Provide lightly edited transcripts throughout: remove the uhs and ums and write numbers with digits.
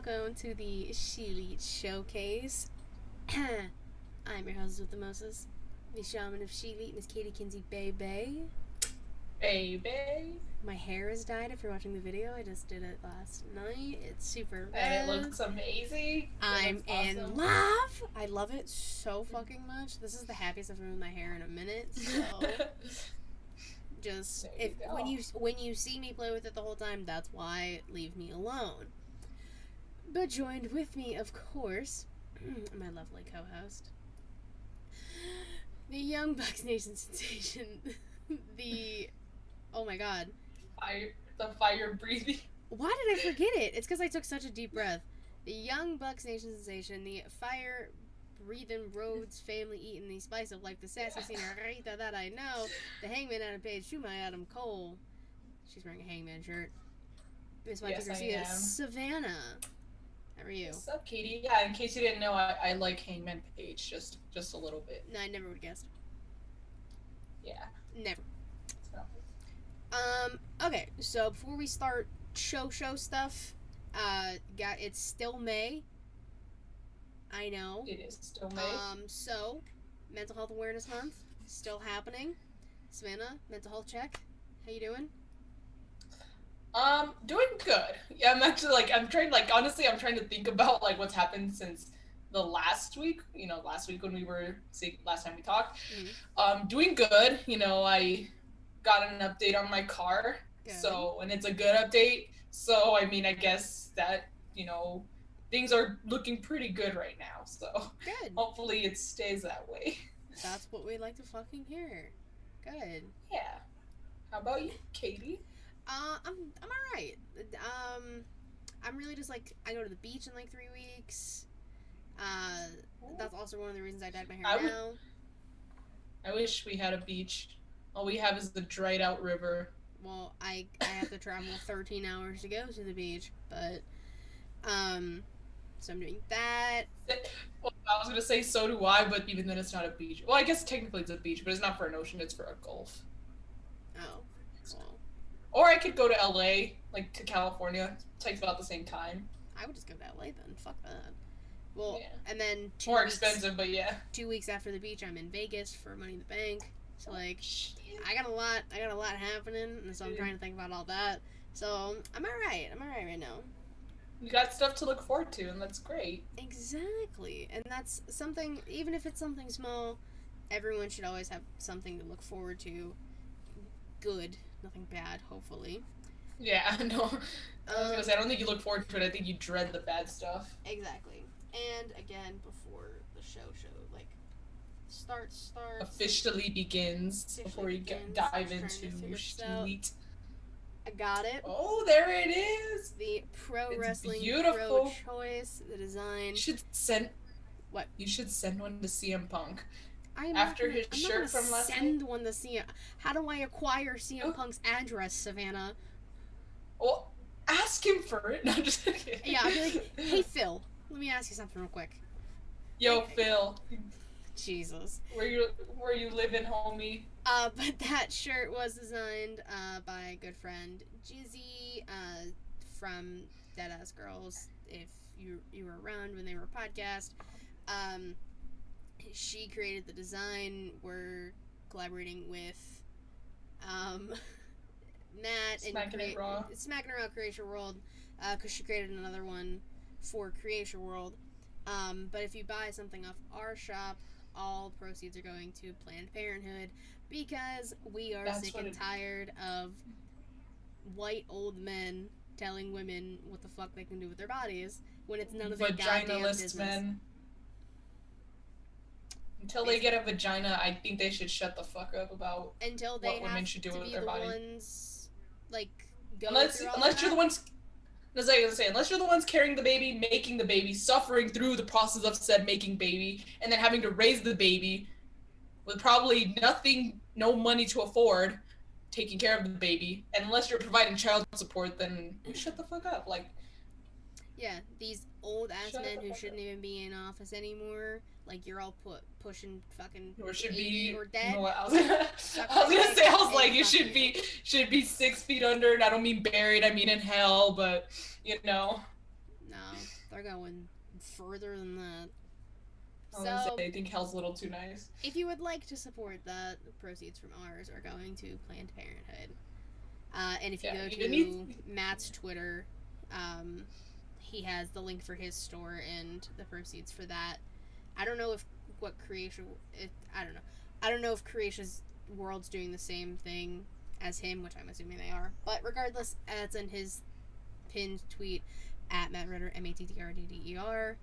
welcome to the She Showcase. I'm your host with the Moses, the shaman of She Miss Katie Kinsey Baby. Baby. My hair is dyed. If you're watching the video, I just did it last night. It's super red. And it looks amazing. I'm in love. I love it so fucking much. This is the happiest I've been with my hair in a minute. So just when you see me play with it the whole time, that's why. Leave me alone. But joined with me, of course, my lovely co-host, the Young Bucks Nation sensation, oh my god. The fire breathing. Why did I forget it? It's because I took such a deep breath. The Young Bucks Nation sensation, the fire breathing Rhodes family eating the spice of life, the sassy senorita that I know, the hangman Adam Page, my Adam Cole. She's wearing a hangman shirt. Miss Monica Garcia, Savannah. How are you? What's up, Katie? Yeah, in case you didn't know, I like Hangman Page just a little bit. No, I never would have guessed. Yeah. Never. Okay, so before we start show stuff, it's still May. I know. It is still May. So, Mental Health Awareness Month, still happening. Savannah, mental health check. How you doing? Doing good. Yeah, I'm actually, I'm trying to think about, what's happened since the last week, last week when we were, last time we talked. Mm-hmm. Doing good. I got an update on my car. Good. So, and it's a good update. So, I mean, I guess that, things are looking pretty good right now. So, good. Hopefully it stays that way. That's what we like to fucking hear. Good. Yeah. How about you, Katie? I'm alright. I'm really just I go to the beach in 3 weeks. That's also one of the reasons I dyed my hair now. I wish we had a beach. All we have is the dried out river. Well, I have to travel 13 hours to go to the beach, but so I'm doing that. Well, I was gonna say so do I, but even then it's not a beach. Well, I guess technically it's a beach, but it's not for an ocean, it's for a gulf. Oh. Well. Or I could go to LA, to California. It takes about the same time. I would just go to LA then. Fuck that. Well, yeah. And then more expensive, but yeah. 2 weeks after the beach, I'm in Vegas for Money in the Bank. So I got a lot happening, and so I'm trying to think about all that. So I'm alright right now. You got stuff to look forward to, and that's great. Exactly, and that's something. Even if it's something small, everyone should always have something to look forward to. Good, nothing bad, hopefully. Yeah, no. I was gonna say, I don't think you look forward to it. I think you dread the bad stuff. Exactly, and again, before the show, starts officially begins before you dive into Sheet. I got it. Oh, there it is. The pro wrestling beautiful pro-choice, the design. You should send. What? You should send one to CM Punk. I'm after not his shirt from last night. Send one to CM. How do I acquire CM Punk's address, Savannah? Well, ask him for it. No, just kidding. Yeah, I'll be like, hey Phil, let me ask you something real quick. Yo, Phil. Jesus. Where you living, homie? But that shirt was designed by a good friend, Jizzy, from Deadass Girls. If you were around when they were a podcast, she created the design. We're collaborating with Matt Smacking It Raw Creation World, because she created another one for Creation World. But if you buy something off our shop, all proceeds are going to Planned Parenthood, because we are sick and tired of white old men telling women what the fuck they can do with their bodies when it's none of their goddamn business. Men. Until they get a vagina, I think they should shut the fuck up about what women should do with their body. Unless you're the ones. As I was saying, unless you're the ones carrying the baby, making the baby, suffering through the process of said making baby, and then having to raise the baby with probably no money to afford taking care of the baby, and unless you're providing child support, then shut the fuck up. Yeah, these old ass men who shouldn't even be in office anymore. You're all pushing fucking or should 80 be or dead. You know what, I was gonna say you should be 6 feet under, and I don't mean buried, I mean in hell, but No, they're going further than that. I was gonna say, I think hell's a little too nice. If you would like to support that, the proceeds from ours are going to Planned Parenthood. And if you go to Matt's Twitter, he has the link for his store and the proceeds for that. I don't know if I don't know if Creatia's World's doing the same thing as him, which I'm assuming they are. But regardless, it's in his pinned tweet at Matt Ritter, MattRdder.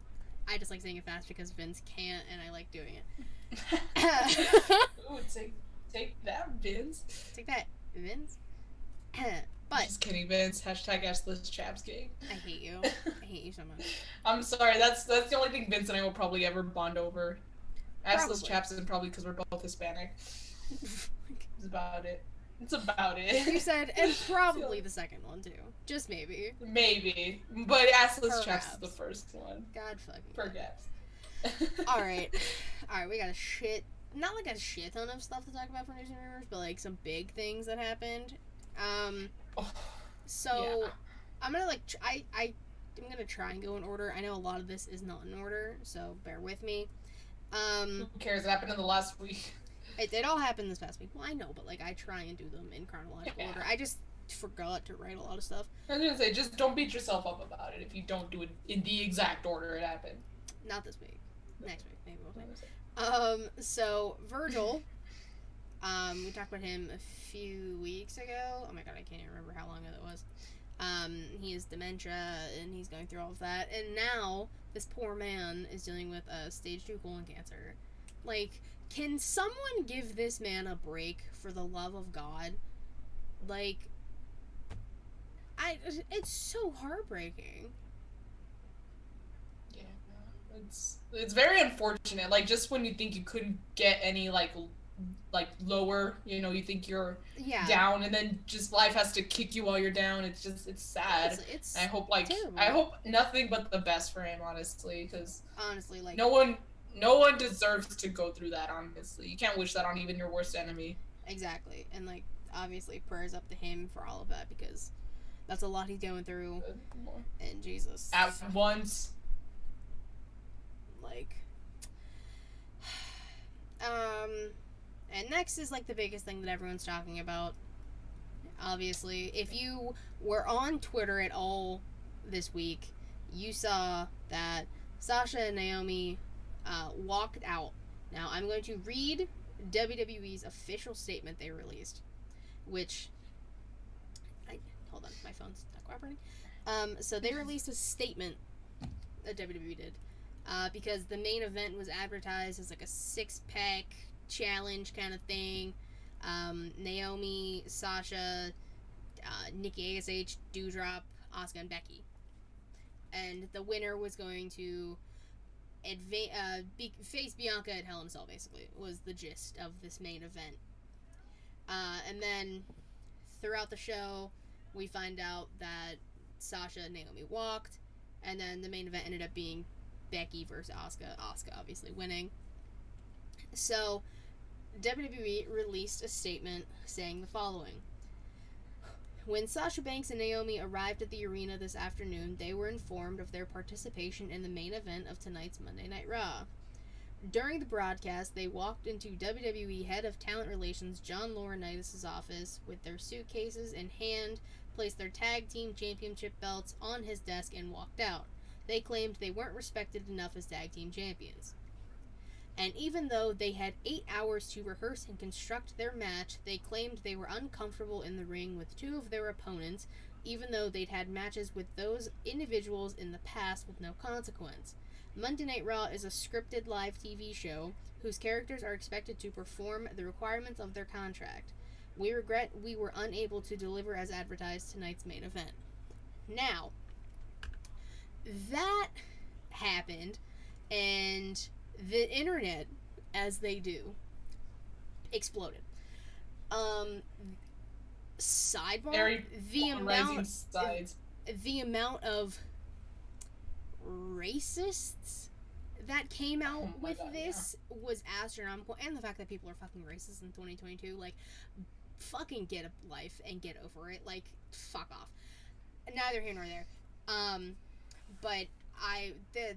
I just like saying it fast because Vince can't, and I like doing it. Ooh, take that, Vince. Take that, Vince. But just kidding, Vince. Hashtag ask this chaps gang. I hate you. I hate you so much. I'm sorry. That's the only thing Vince and I will probably ever bond over. Assless chaps, and probably because we're both Hispanic. It's about it. It's about it. You said, and probably the second one too. Just maybe. Maybe, but assless chaps is the first one. God fucking. Perhaps. All right. We got not like a shit ton of stuff to talk about for news and rumors, but like some big things that happened. So I'm gonna I'm gonna try and go in order. I know a lot of this is not in order, so bear with me. Who cares? It happened in the last week. It all happened this past week. Well, I know, but like I try and do them in chronological order. I just forgot to write a lot of stuff. I was gonna say, just don't beat yourself up about it if you don't do it in the exact order it happened. Not this week. Next week, maybe we'll see. So Virgil, we talked about him a few weeks ago. Oh my god, I can't even remember how long ago it was. He has dementia, and he's going through all of that. And now, this poor man is dealing with stage 2 colon cancer. Like, can someone give this man a break for the love of God? Like, it's so heartbreaking. Yeah, it's very unfortunate. Like, just when you think you couldn't get any, like lower, you think you're down, and then just life has to kick you while you're down. It's sad. It's I hope nothing but the best for him, honestly, because honestly, like, no one deserves to go through that. Honestly, you can't wish that on even your worst enemy. Exactly. And like, obviously prayers up to him for all of that, because that's a lot he's going through. And Jesus, at once, like, and next is, like, the biggest thing that everyone's talking about. Obviously, if you were on Twitter at all this week, you saw that Sasha Naomi walked out. Now, I'm going to read WWE's official statement they released, which... hold on, my phone's not cooperating. So they released a statement that WWE did, because the main event was advertised as, like, a 6-pack challenge kind of thing. Naomi, Sasha, Nikki ASH, Doudrop, Asuka, and Becky. And the winner was going to face Bianca at Hell in a Cell, basically, was the gist of this main event. And then throughout the show, we find out that Sasha and Naomi walked, and then the main event ended up being Becky versus Asuka. Asuka obviously winning. So WWE released a statement saying the following. When Sasha Banks and Naomi arrived at the arena this afternoon, they were informed of their participation in the main event of tonight's Monday Night Raw. During the broadcast, they walked into WWE Head of Talent Relations John Laurinaitis' office with their suitcases in hand, placed their tag team championship belts on his desk, and walked out. They claimed they weren't respected enough as tag team champions. And even though they had 8 hours to rehearse and construct their match, they claimed they were uncomfortable in the ring with 2 of their opponents, even though they'd had matches with those individuals in the past with no consequence. Monday Night Raw is a scripted live TV show whose characters are expected to perform the requirements of their contract. We regret we were unable to deliver as advertised tonight's main event. Now, that happened, and the internet, as they do, exploded. Sidebar, the amount of racists that came out with this was astronomical, and the fact that people are fucking racist in 2022, like, fucking get a life and get over it, like, fuck off. Neither here nor there. but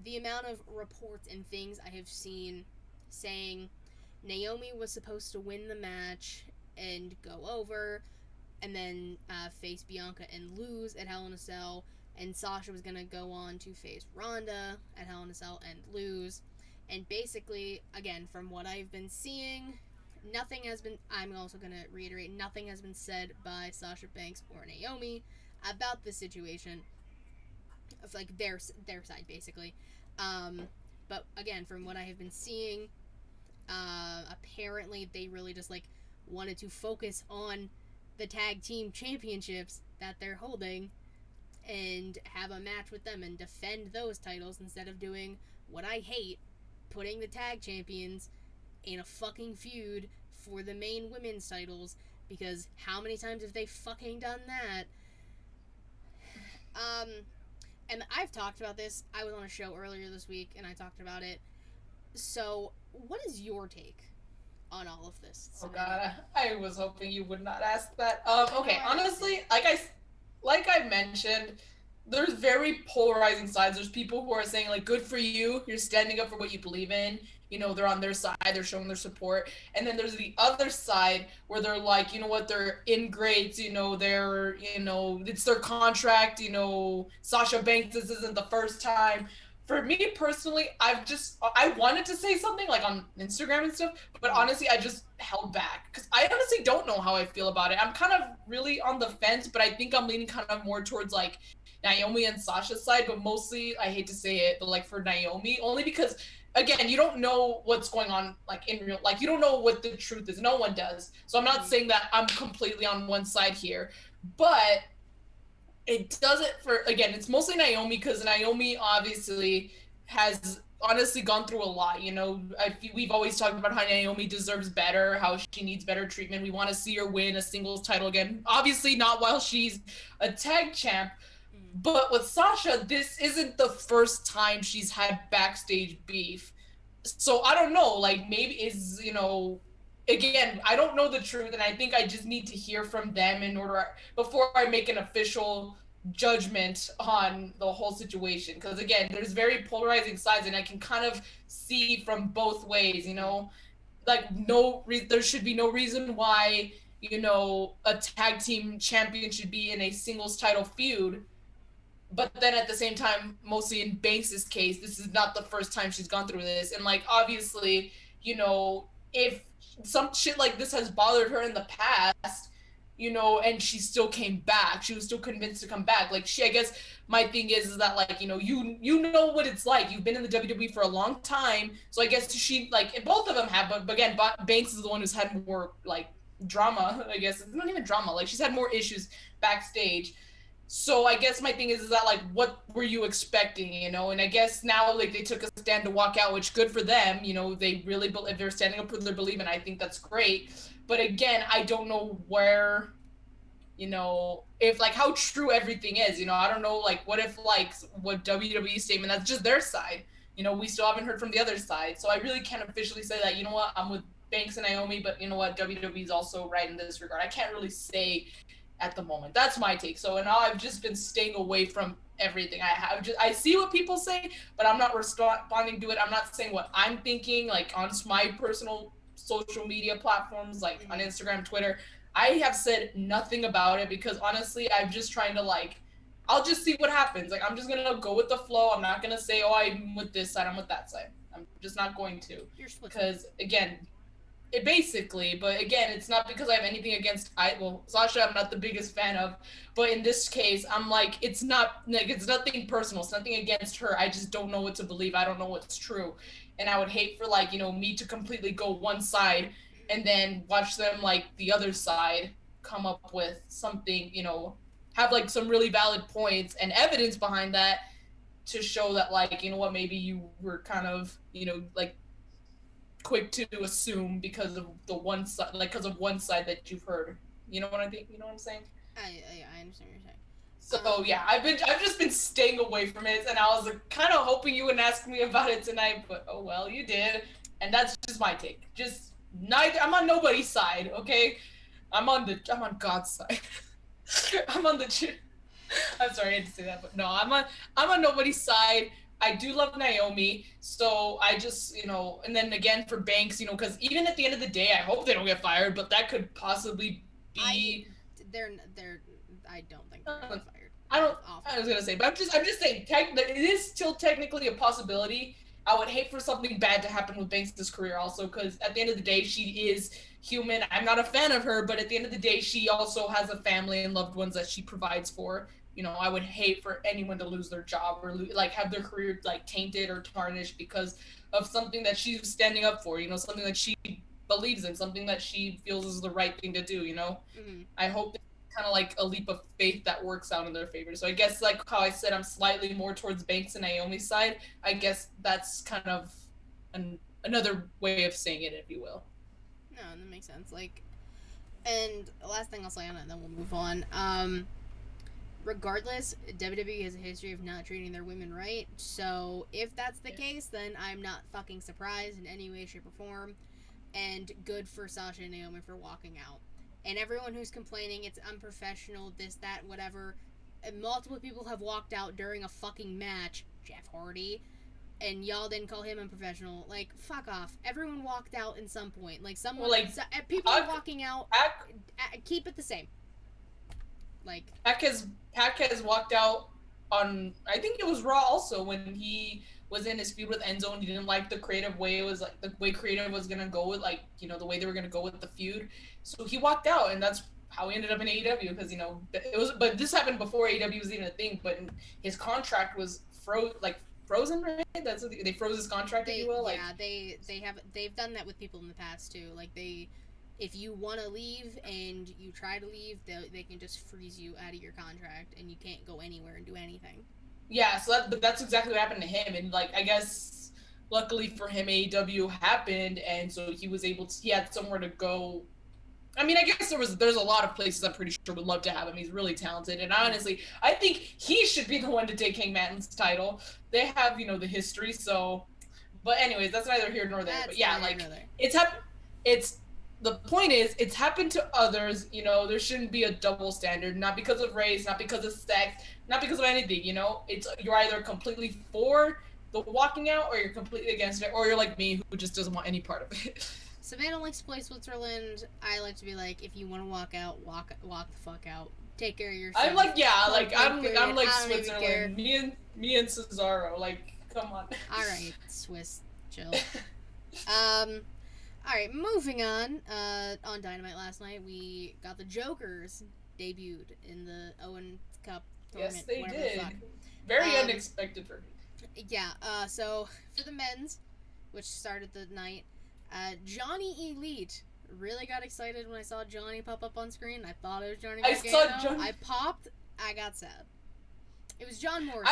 the amount of reports and things I have seen saying Naomi was supposed to win the match and go over, and then face Bianca and lose at Hell in a Cell, and Sasha was gonna go on to face Ronda at Hell in a Cell and lose. And basically, again, from what I've been seeing, nothing has been. I'm also gonna reiterate, nothing has been said by Sasha Banks or Naomi about the situation of like their side basically. But again, from what I have been seeing, apparently they really just like wanted to focus on the tag team championships that they're holding and have a match with them and defend those titles instead of doing what I hate, putting the tag champions in a fucking feud for the main women's titles, because how many times have they fucking done that? And I've talked about this. I was on a show earlier this week and I talked about it. So, what is your take on all of this? Oh god, I was hoping you would not ask that. Okay, No, honestly, like I mentioned, there's very polarizing sides. There's people who are saying like, good for you, you're standing up for what you believe in. You know, they're on their side, they're showing their support. And then there's the other side where they're like, you know what, they're ingrates, you know, they're, you know, it's their contract, you know, Sasha Banks, this isn't the first time. For me personally, I wanted to say something like on Instagram and stuff, but honestly, I just held back because I honestly don't know how I feel about it. I'm kind of really on the fence, but I think I'm leaning kind of more towards like Naomi and Sasha's side, but mostly, I hate to say it, but like for Naomi, only because again, you don't know what's going on like in real, like you don't know what the truth is. No one does. So I'm not saying that I'm completely on one side here, but it doesn't for, again, it's mostly Naomi because Naomi obviously has honestly gone through a lot. You know, we've always talked about how Naomi deserves better, how she needs better treatment. We want to see her win a singles title again. Obviously not while she's a tag champ, but with Sasha, this isn't the first time she's had backstage beef. So I don't know, like maybe is, you know, again, I don't know the truth, and I think I just need to hear from them in order before I make an official judgment on the whole situation. Because again, there's very polarizing sides, and I can kind of see from both ways. You know, like there should be no reason why, you know, a tag team champion should be in a singles title feud. But then at the same time, mostly in Banks's case, this is not the first time she's gone through this, and like obviously, you know, if some shit like this has bothered her in the past, you know, and she still came back. She was still convinced to come back. Like I guess my thing is that like, you know, you know what it's like. You've been in the WWE for a long time. So I guess she like, and both of them have, but again, Banks is the one who's had more like drama, I guess. It's not even drama. Like she's had more issues backstage. So I guess my thing is that like, what were you expecting, you know? And I guess now like they took a stand to walk out, which good for them. You know, they really believe, they're standing up for their belief, and I think that's great. But again, I don't know where, you know, if like how true everything is. You know, I don't know like what if like what WWE statement, that's just their side. You know, we still haven't heard from the other side. So I really can't officially say that, you know what, I'm with Banks and Naomi, but you know what, WWE is also right in this regard. I can't really say at the moment. That's my take. So now I've just been staying away from everything. I see what people say, but I'm not responding to it. I'm not saying what I'm thinking like on my personal social media platforms like on Instagram, Twitter. I have said nothing about it because honestly, I'm just trying to like, I'll just see what happens. Like I'm just gonna go with the flow. I'm not gonna say, oh, I'm with this side, I'm with that side. I'm just not going to. Because again, it basically, but again, it's not because I have anything against Sasha I'm not the biggest fan of, but in this case I'm like, it's not like, it's nothing personal, it's nothing against her. I just don't know what to believe. I don't know what's true, and I would hate for like, you know, me to completely go one side and then watch them like the other side come up with something, you know, have like some really valid points and evidence behind that to show that like, you know what, maybe you were kind of, you know, like quick to assume because of the one side, like because of one side that you've heard. You know what I think? You know what I'm saying? I understand what you're saying. So yeah, I've just been staying away from it, and I was like, kind of hoping you wouldn't ask me about it tonight, but oh well, you did, and that's just my take. Just neither. I'm on nobody's side, okay? I'm on God's side. I'm on the. I'm sorry I had to say that, but no, I'm on nobody's side. I do love Naomi, so I just, and then again for Banks, because even at the end of the day, I hope they don't get fired, but that could possibly I be. they're I don't think they're gonna get fired. I don't. Off. I was gonna say, but I'm just saying. It is still technically a possibility. I would hate for something bad to happen with Banks' career, also, because at the end of the day, she is human. I'm not a fan of her, but at the end of the day, she also has a family and loved ones that she provides for. I would hate for anyone to lose their job or like have their career like tainted or tarnished because of something that she's standing up for. Something that she believes in, something that she feels is the right thing to do. Mm-hmm. I hope kind of like a leap of faith that works out in their favor. So I guess like how I said, I'm slightly more towards Banks and Naomi's side. I guess that's kind of another way of saying it, if you will. No, that makes sense. Like, and the last thing I'll say on it, and then we'll move on. Regardless, WWE has a history of not treating their women right. So if that's the case, then I'm not fucking surprised in any way, shape, or form. And good for Sasha and Naomi for walking out. And everyone who's complaining it's unprofessional, this, that, whatever. And multiple people have walked out during a fucking match. Jeff Hardy. And y'all didn't call him unprofessional. Like, fuck off. Everyone walked out at some point. Like, someone... Well, people are walking out. Keep it the same. Like... Pac has walked out on... I think it was Raw also when he was in his feud with Enzo and he didn't like the creative way it was, like, the way creative was gonna go with, like, the way they were gonna go with the feud. So he walked out, and that's how he ended up in AEW, because, it was... But this happened before AEW was even a thing, but his contract was frozen, right? That's what they froze his contract, if you will. Like, yeah, they've done that with people in the past too. Like if you want to leave and you try to leave, they can just freeze you out of your contract and you can't go anywhere and do anything. Yeah, so that's exactly what happened to him, and like I guess luckily for him, AEW happened, and so he had somewhere to go. I mean, I guess there's a lot of places I'm pretty sure would love to have him. He's really talented, and honestly, I think he should be the one to take Hangman's title. They have, the history, so. But anyways, that's neither here nor there. But yeah, like it's the point is it's happened to others. There shouldn't be a double standard, not because of race, not because of sex, not because of anything. It's you're either completely for the walking out, or you're completely against it, or you're like me who just doesn't want any part of it. Savannah likes to play Switzerland. I like to be like, if you want to walk out, walk the fuck out. Take care of yourself. I'm like, yeah, like I'm like Switzerland. Me and Cesaro, like, come on. All right, Swiss, chill. All right, moving on. On Dynamite last night, we got the Jokers debuted in the Owen Cup tournament. Yes, they did. Very unexpected for me. Yeah. So for the men's, which started the night. Johnny Elite. Really got excited when I saw Johnny pop up on screen. I thought it was Johnny Gargano. I saw Johnny. I popped. I got sad. It was John Morrison.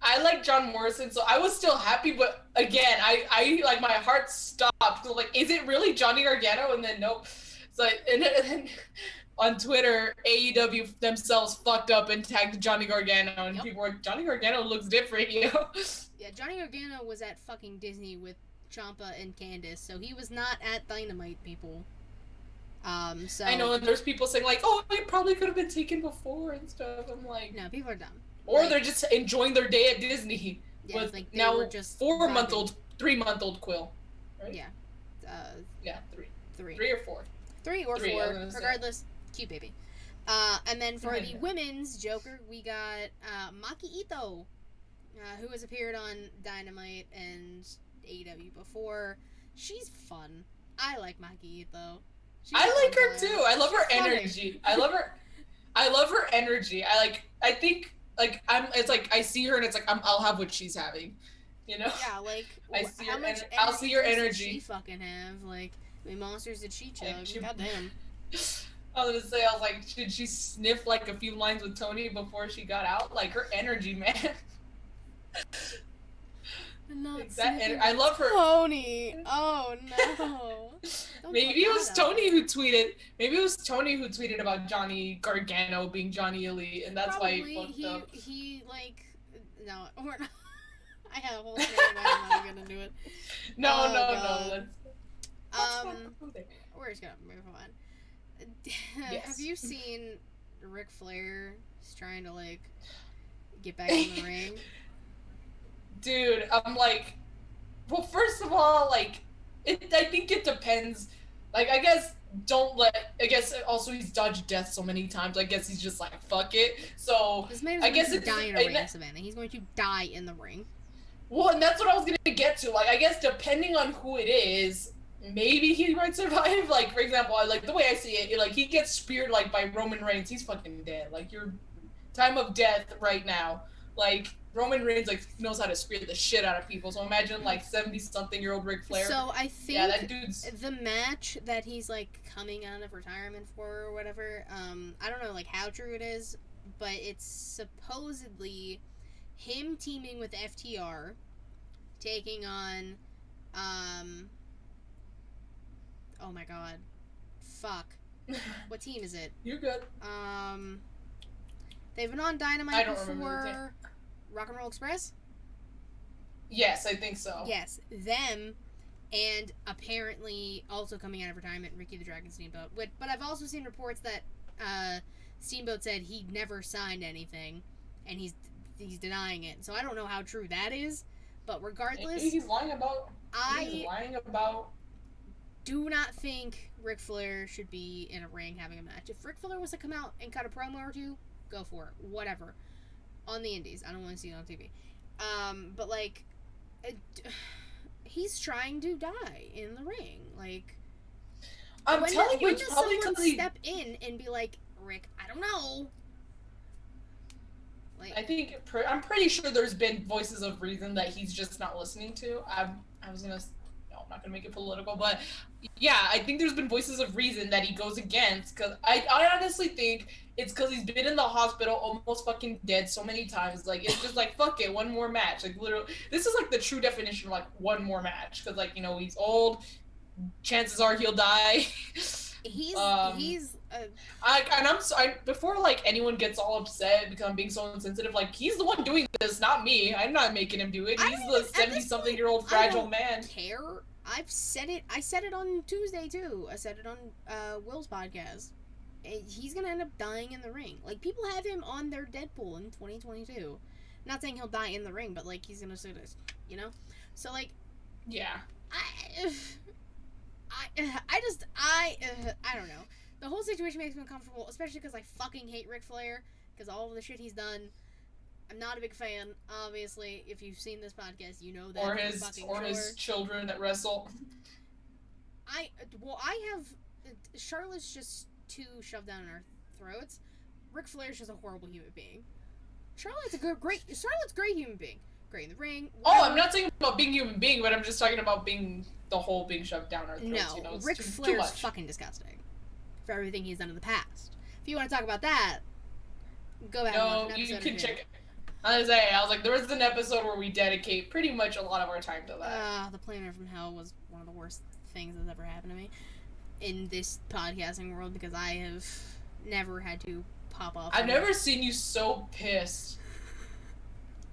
I like John Morrison, so I was still happy, but again, I like my heart stopped. So like, is it really Johnny Gargano? And then nope. So and then on Twitter, AEW themselves fucked up and tagged Johnny Gargano, and people were like, Johnny Gargano looks different, Yeah, Johnny Gargano was at fucking Disney with Ciampa and Candice, so he was not at Dynamite, people. So I know, and there's people saying like, "Oh, it probably could have been taken before and stuff." I'm like, no, people are dumb, or they're just enjoying their day at Disney. Yeah, with like now were just 3-month-old Quill, right? Yeah, yeah, three or four, regardless, cute baby. And then for the women's Joker, we got Maki Ito, who has appeared on Dynamite and AEW before. She's fun. I like Maki Ito. I like her too. I love her energy. I love her energy. I think it's like I see her and it's like I'll have what she's having. Yeah, like I'll see your energy. Does she fucking have? Like, how many monsters did she chug? Goddamn. I was gonna say, I was like, did she sniff like a few lines with Tony before she got out? Like her energy, man. I love her. Tony. Oh no. Maybe it was Tony who tweeted about Johnny Gargano being Johnny Elite, and that's why he fucked up. He like no, we're not. I had a whole thing about I'm not gonna do it. No. We're just gonna move on. Yes. Have you seen Ric Flair is trying to, like, get back in the ring? Dude, I'm like, well, first of all, like, I think it depends. Like, I guess I guess also he's dodged death so many times. I guess he's just like, fuck it. So, This man is I going guess to it's, die in a ring, Savannah. He's going to die in the ring. well, and that's what I was gonna get to. Like, I guess depending on who it is, maybe he might survive. Like, for example, like the way I see it, like he gets speared like by Roman Reigns, he's fucking dead. Like, your time of death right now. Like, Roman Reigns like knows how to spear the shit out of people. So imagine like 70-something-year-old Ric Flair. So I think that dude's the match that he's like coming out of retirement for or whatever. I don't know like how true it is, but it's supposedly him teaming with FTR, taking on, oh my god, fuck, what team is it? You're good. They've been on Dynamite before. Rock and Roll Express? Yes, I think so. Yes, them, and apparently also coming out of retirement, Ricky the Dragon Steamboat. But I've also seen reports that Steamboat said he never signed anything, and he's denying it. So I don't know how true that is. But regardless, he's lying about. He's lying about. Do not think Ric Flair should be in a ring having a match. If Ric Flair was to come out and cut a promo or two, go for it. Whatever. On the indies. I don't want to see it on TV. But, like, he's trying to die in the ring. Like, I'm telling you, when it's does probably someone because step in and be like, Rick, I don't know. Like, I'm pretty sure there's been voices of reason that he's just not listening to. No, I'm not gonna make it political, but yeah, I think there's been voices of reason that he goes against, because I honestly think it's because he's been in the hospital almost fucking dead so many times. Like, it's just like, fuck it, one more match. Like, literally, this is like the true definition of like one more match, because like, you know, he's old, chances are he'll die. Before like anyone gets all upset because I'm being so insensitive, like, he's the one doing this, not me. I'm not making him do it. He's the 70-something-year-old fragile man. Care. I've said it. I said it on Tuesday too. I said it on Will's podcast. He's gonna end up dying in the ring. Like, people have him on their Deadpool in 2022. Not saying he'll die in the ring, but like, he's gonna say this, you know. So like, yeah. I don't know. The whole situation makes me uncomfortable, especially because I fucking hate Ric Flair, because all of the shit he's done. I'm not a big fan, obviously. If you've seen this podcast, you know that. Or his children that wrestle. I have Charlotte's just too shoved down our throats. Ric Flair's just a horrible human being. Charlotte's a great human being. Great in the ring. Whatever. Oh, I'm not talking about being a human being, but I'm just talking about being shoved down our throats. No, you know, Ric Flair's fucking disgusting for everything he's done in the past. If you want to talk about that, go back and watch an episode. You can check it. I was like, there was an episode where we dedicate pretty much a lot of our time to that. The Planner from Hell was one of the worst things that's ever happened to me in this podcasting world, because I have never had to pop off. I've never seen you so pissed.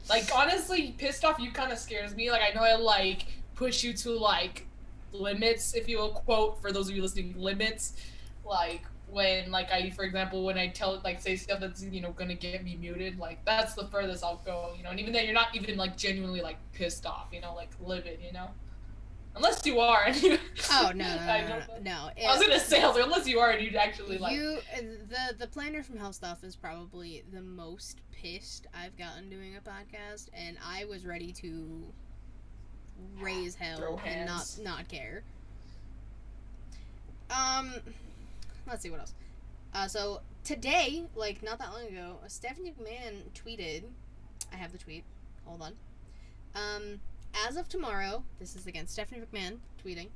Like, honestly, pissed off you kind of scares me. Like, I know I, like, push you to, like, limits, if you will, quote, for those of you listening, limits. Like, when, like, for example, when I tell, like, say stuff that's, you know, gonna get me muted, like, that's the furthest I'll go, you know, and even then, you're not even, like, genuinely, like, pissed off, you know, like, livid, you know? Unless you are, and you... Oh, no. I was gonna say, unless you are, and you'd actually, like... The Planner from Hell stuff is probably the most pissed I've gotten doing a podcast, and I was ready to raise hell and not care. Let's see what else. So today, like not that long ago, Stephanie McMahon tweeted. I have the tweet. Hold on. As of tomorrow, this is again Stephanie McMahon tweeting.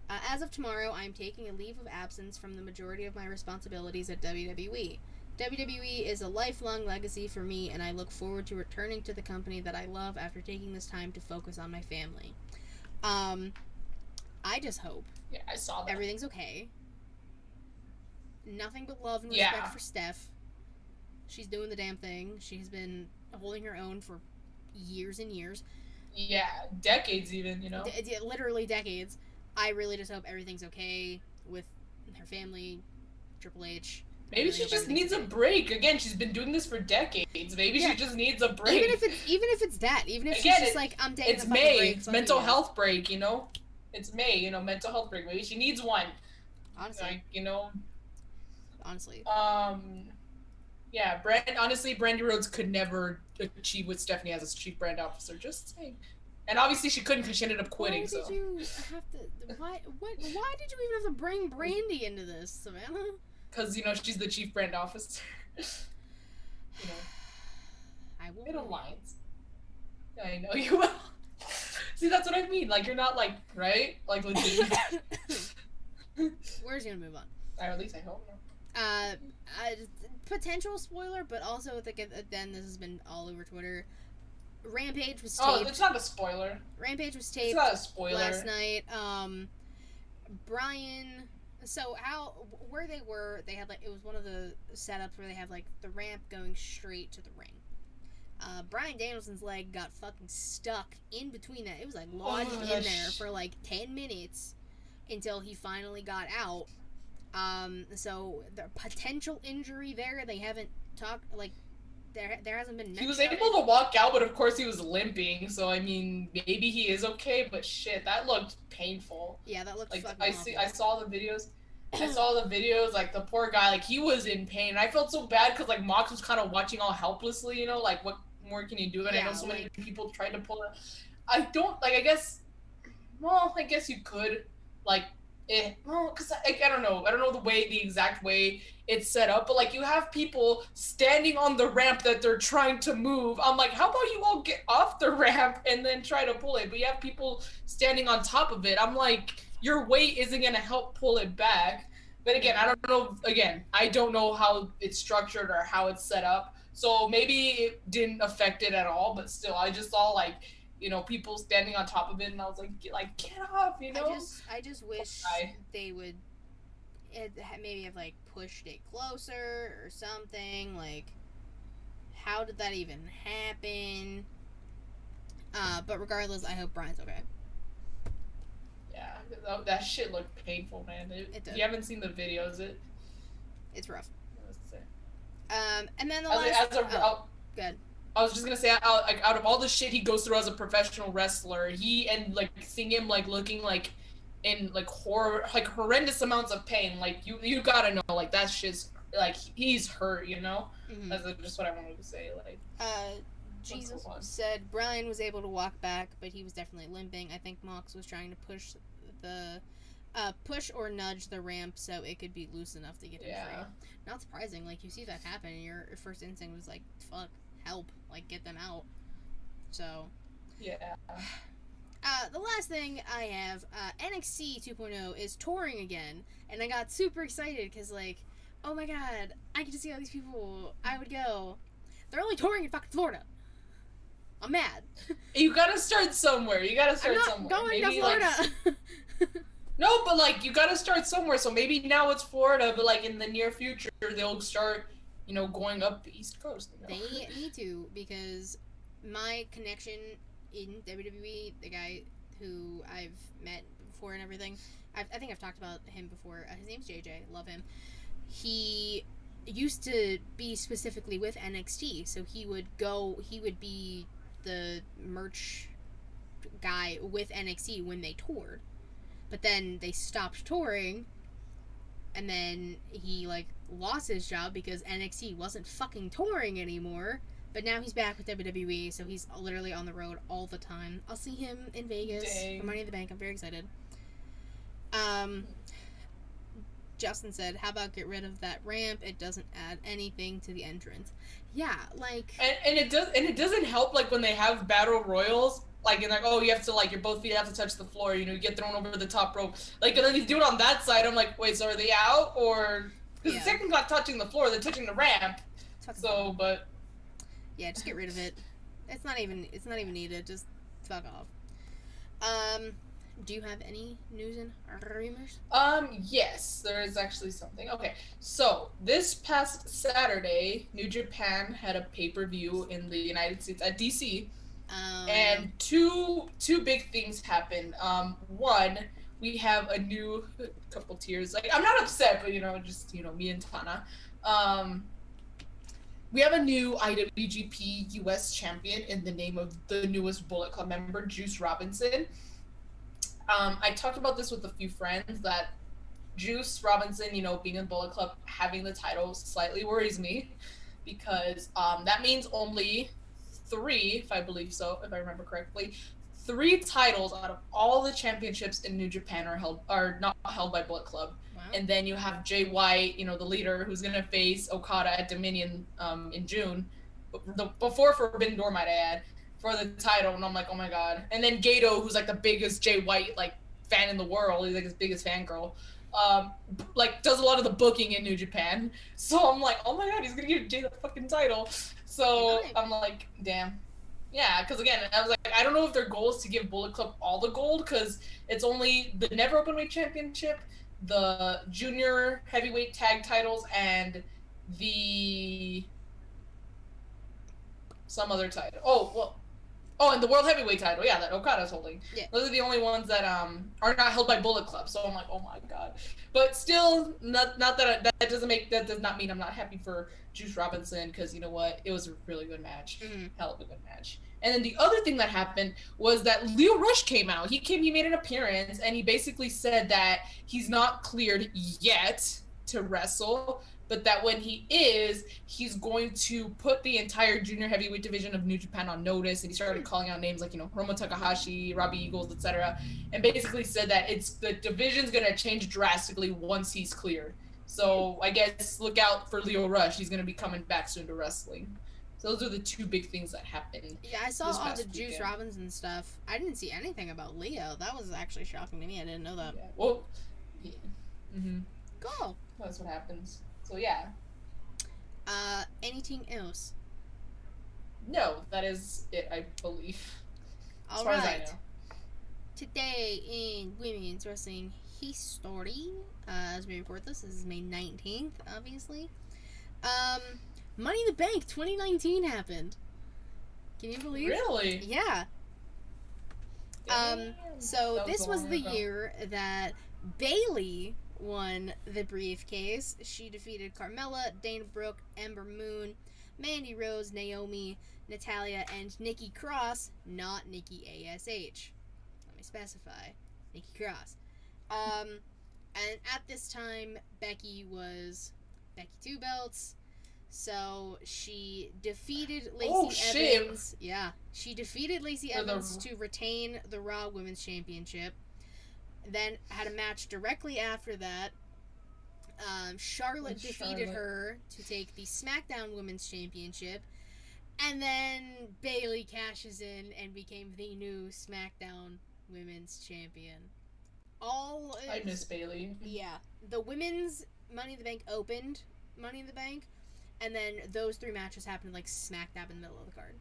As of tomorrow, I am taking a leave of absence from the majority of my responsibilities at WWE. WWE is a lifelong legacy for me, and I look forward to returning to the company that I love after taking this time to focus on my family. I just hope I saw that. Everything's okay. Nothing but love and respect for Steph. She's doing the damn thing. She has been holding her own for years and years. Yeah, decades even, you know? Literally decades. I really just hope everything's okay with her family, Triple H. Maybe she just needs a break. Again, she's been doing this for decades. Maybe she just needs a break. Even if it's that, even if she's just like, I'm taking a fucking break. It's mental health break, you know? It's May, you know, mental health break. Maybe she needs one. Honestly. Like, you know. Honestly. Yeah, Brandy Rhodes could never achieve what Stephanie has as chief brand officer. Just saying. And obviously she couldn't because she ended up quitting. Why did you have to? Why did you even have to bring Brandy into this, Savannah? Because, you know, she's the chief brand officer. You know. I will. Middle lines. I know you will. See, that's what I mean. Like, you're not, like, right? Like, legit. We're just gonna move on. Or at least I hope. Potential spoiler, but also, then this has been all over Twitter. Rampage was taped. Oh, it's not a spoiler. Rampage was taped. It's not a spoiler. Last night. Brian... So where they were, they had it was one of the setups where they have the ramp going straight to the ring. Bryan Danielson's leg got fucking stuck in between that. It was lodged in there for 10 minutes until he finally got out. So the potential injury there, they haven't talked there hasn't been. He was able to walk out, but of course he was limping. So I mean, maybe he is okay, but shit, that looked painful. Yeah, that looked fucking awful. I saw the videos. The poor guy, he was in pain. And I felt so bad because Mox was kind of watching all helplessly, you know, what more can you do? And I know so many people tried to pull it. I don't I guess. Well, I guess you could because I don't know. I don't know the exact way it's set up, but you have people standing on the ramp that they're trying to move. I'm like, how about you all get off the ramp and then try to pull it? But you have people standing on top of it. I'm like, your weight isn't gonna help pull it back. But again, I don't know. Again, I don't know how it's structured or how it's set up. So maybe it didn't affect it at all. But still, I just saw people standing on top of it, and I was like, get off, you know? I just wish they would maybe have pushed it closer or something. How did that even happen? But regardless, I hope Brian's okay. Yeah, that shit looked painful, man. If you haven't seen the videos, it's rough. Let's say. And then good. I was just gonna say, out of all the shit he goes through as a professional wrestler, seeing him looking in horrendous amounts of pain, you gotta know that shit's he's hurt, you know. Mm-hmm. That's just what I wanted to say. Jesus said Brian was able to walk back, but he was definitely limping. I think Mox was trying to push or nudge the ramp so it could be loose enough to get him free. Not surprising. You see that happen, and your first instinct was fuck. Help, get them out. So, yeah. The last thing I have, NXT 2.0 is touring again, and I got super excited because, oh my god, I get to see all these people. I would go. They're only touring in fucking Florida. I'm mad. You gotta start somewhere. I'm not going to Florida. No, but you gotta start somewhere. So maybe now it's Florida, but in the near future they'll start. Going up the East Coast. They need to, because my connection in WWE, the guy who I've met before and everything, I think I've talked about him before. His name's JJ. Love him. He used to be specifically with NXT, so he would be the merch guy with NXT when they toured. But then they stopped touring, and then he lost his job because NXT wasn't fucking touring anymore. But now he's back with WWE, so he's literally on the road all the time. I'll see him in Vegas for Money in the Bank. I'm very excited. Justin said, how about get rid of that ramp? It doesn't add anything to the entrance. Yeah, and it doesn't help when they have battle royals. You have to your both feet have to touch the floor, you get thrown over the top rope. And then you do it on that side, I'm like, wait, so are they out? Or because the second not touching the floor, they're touching the ramp. So, but yeah, just get rid of it. It's not even needed. Just fuck off. Do you have any news and rumors? Yes, there is actually something. Okay, so this past Saturday, New Japan had a pay-per-view in the United States at DC. And two big things happened. One, we have a new couple tiers. I'm not upset, but just me and Tana. Um, we have a new IWGP US champion in the name of the newest Bullet Club member, Juice Robinson. I talked about this with a few friends that Juice Robinson, being in Bullet Club, having the title slightly worries me because that means only three, if I believe so, if I remember correctly, three titles out of all the championships in New Japan are not held by Bullet Club. Wow. And then you have Jay White, the leader, who's gonna face Okada at Dominion in June, before Forbidden Door, might I add, for the title. And I'm like, oh my god. And then Gato, who's like the biggest Jay White fan in the world, he's like his biggest fangirl. Does a lot of the booking in New Japan. So I'm like, oh my god, he's gonna give Jay the fucking title. So I'm like, damn. Yeah, because again, I was like, I don't know if their goal is to give Bullet Club all the gold, because it's only the Never Openweight Championship, the Junior Heavyweight Tag titles, and the some other title. And the World Heavyweight title, yeah, that Okada's holding. Yeah. Those are the only ones that are not held by Bullet Club. So I'm like, oh my god. But still, not that that does not mean I'm not happy for Juice Robinson, because you know what, it was a really good match, hell of a good match. And then the other thing that happened was that Leo Rush came out. He made an appearance, and he basically said that he's not cleared yet to wrestle, but that when he is, he's going to put the entire junior heavyweight division of New Japan on notice. And he started calling out names like, Hiromu Takahashi, Robbie Eagles, etc. And basically said that the division's going to change drastically once he's cleared. So I guess look out for Leo Rush. He's going to be coming back soon to wrestling. So those are the two big things that happened. Yeah, I saw all the Juice Robinson stuff. I didn't see anything about Leo. That was actually shocking to me. I didn't know that. Yeah. Well, yeah. Cool. That's what happens. So yeah. Anything else? No, that is it, I believe. As All far right. as I know. Today in women's wrestling history, as we record this is May 19th, obviously. Money in the Bank 2019 happened. Can you believe? Really? Yeah. So this was the year that Bayley won the briefcase. She defeated Carmella, Dana Brooke, Ember Moon, Mandy Rose, Naomi, Natalia, and Nikki Cross, not Nikki ASH. Let me specify. Nikki Cross. And at this time, Becky Two Belts. So she defeated Lacey Evans. Yeah. She defeated Lacey Evans to retain the Raw Women's Championship. Then had a match directly after that. Charlotte defeated her to take the SmackDown Women's Championship. And then Bayley cashes in and became the new SmackDown Women's Champion. I miss Bayley. Yeah. The women's Money in the Bank opened Money in the Bank. And then those three matches happened smack dab in the middle of the card.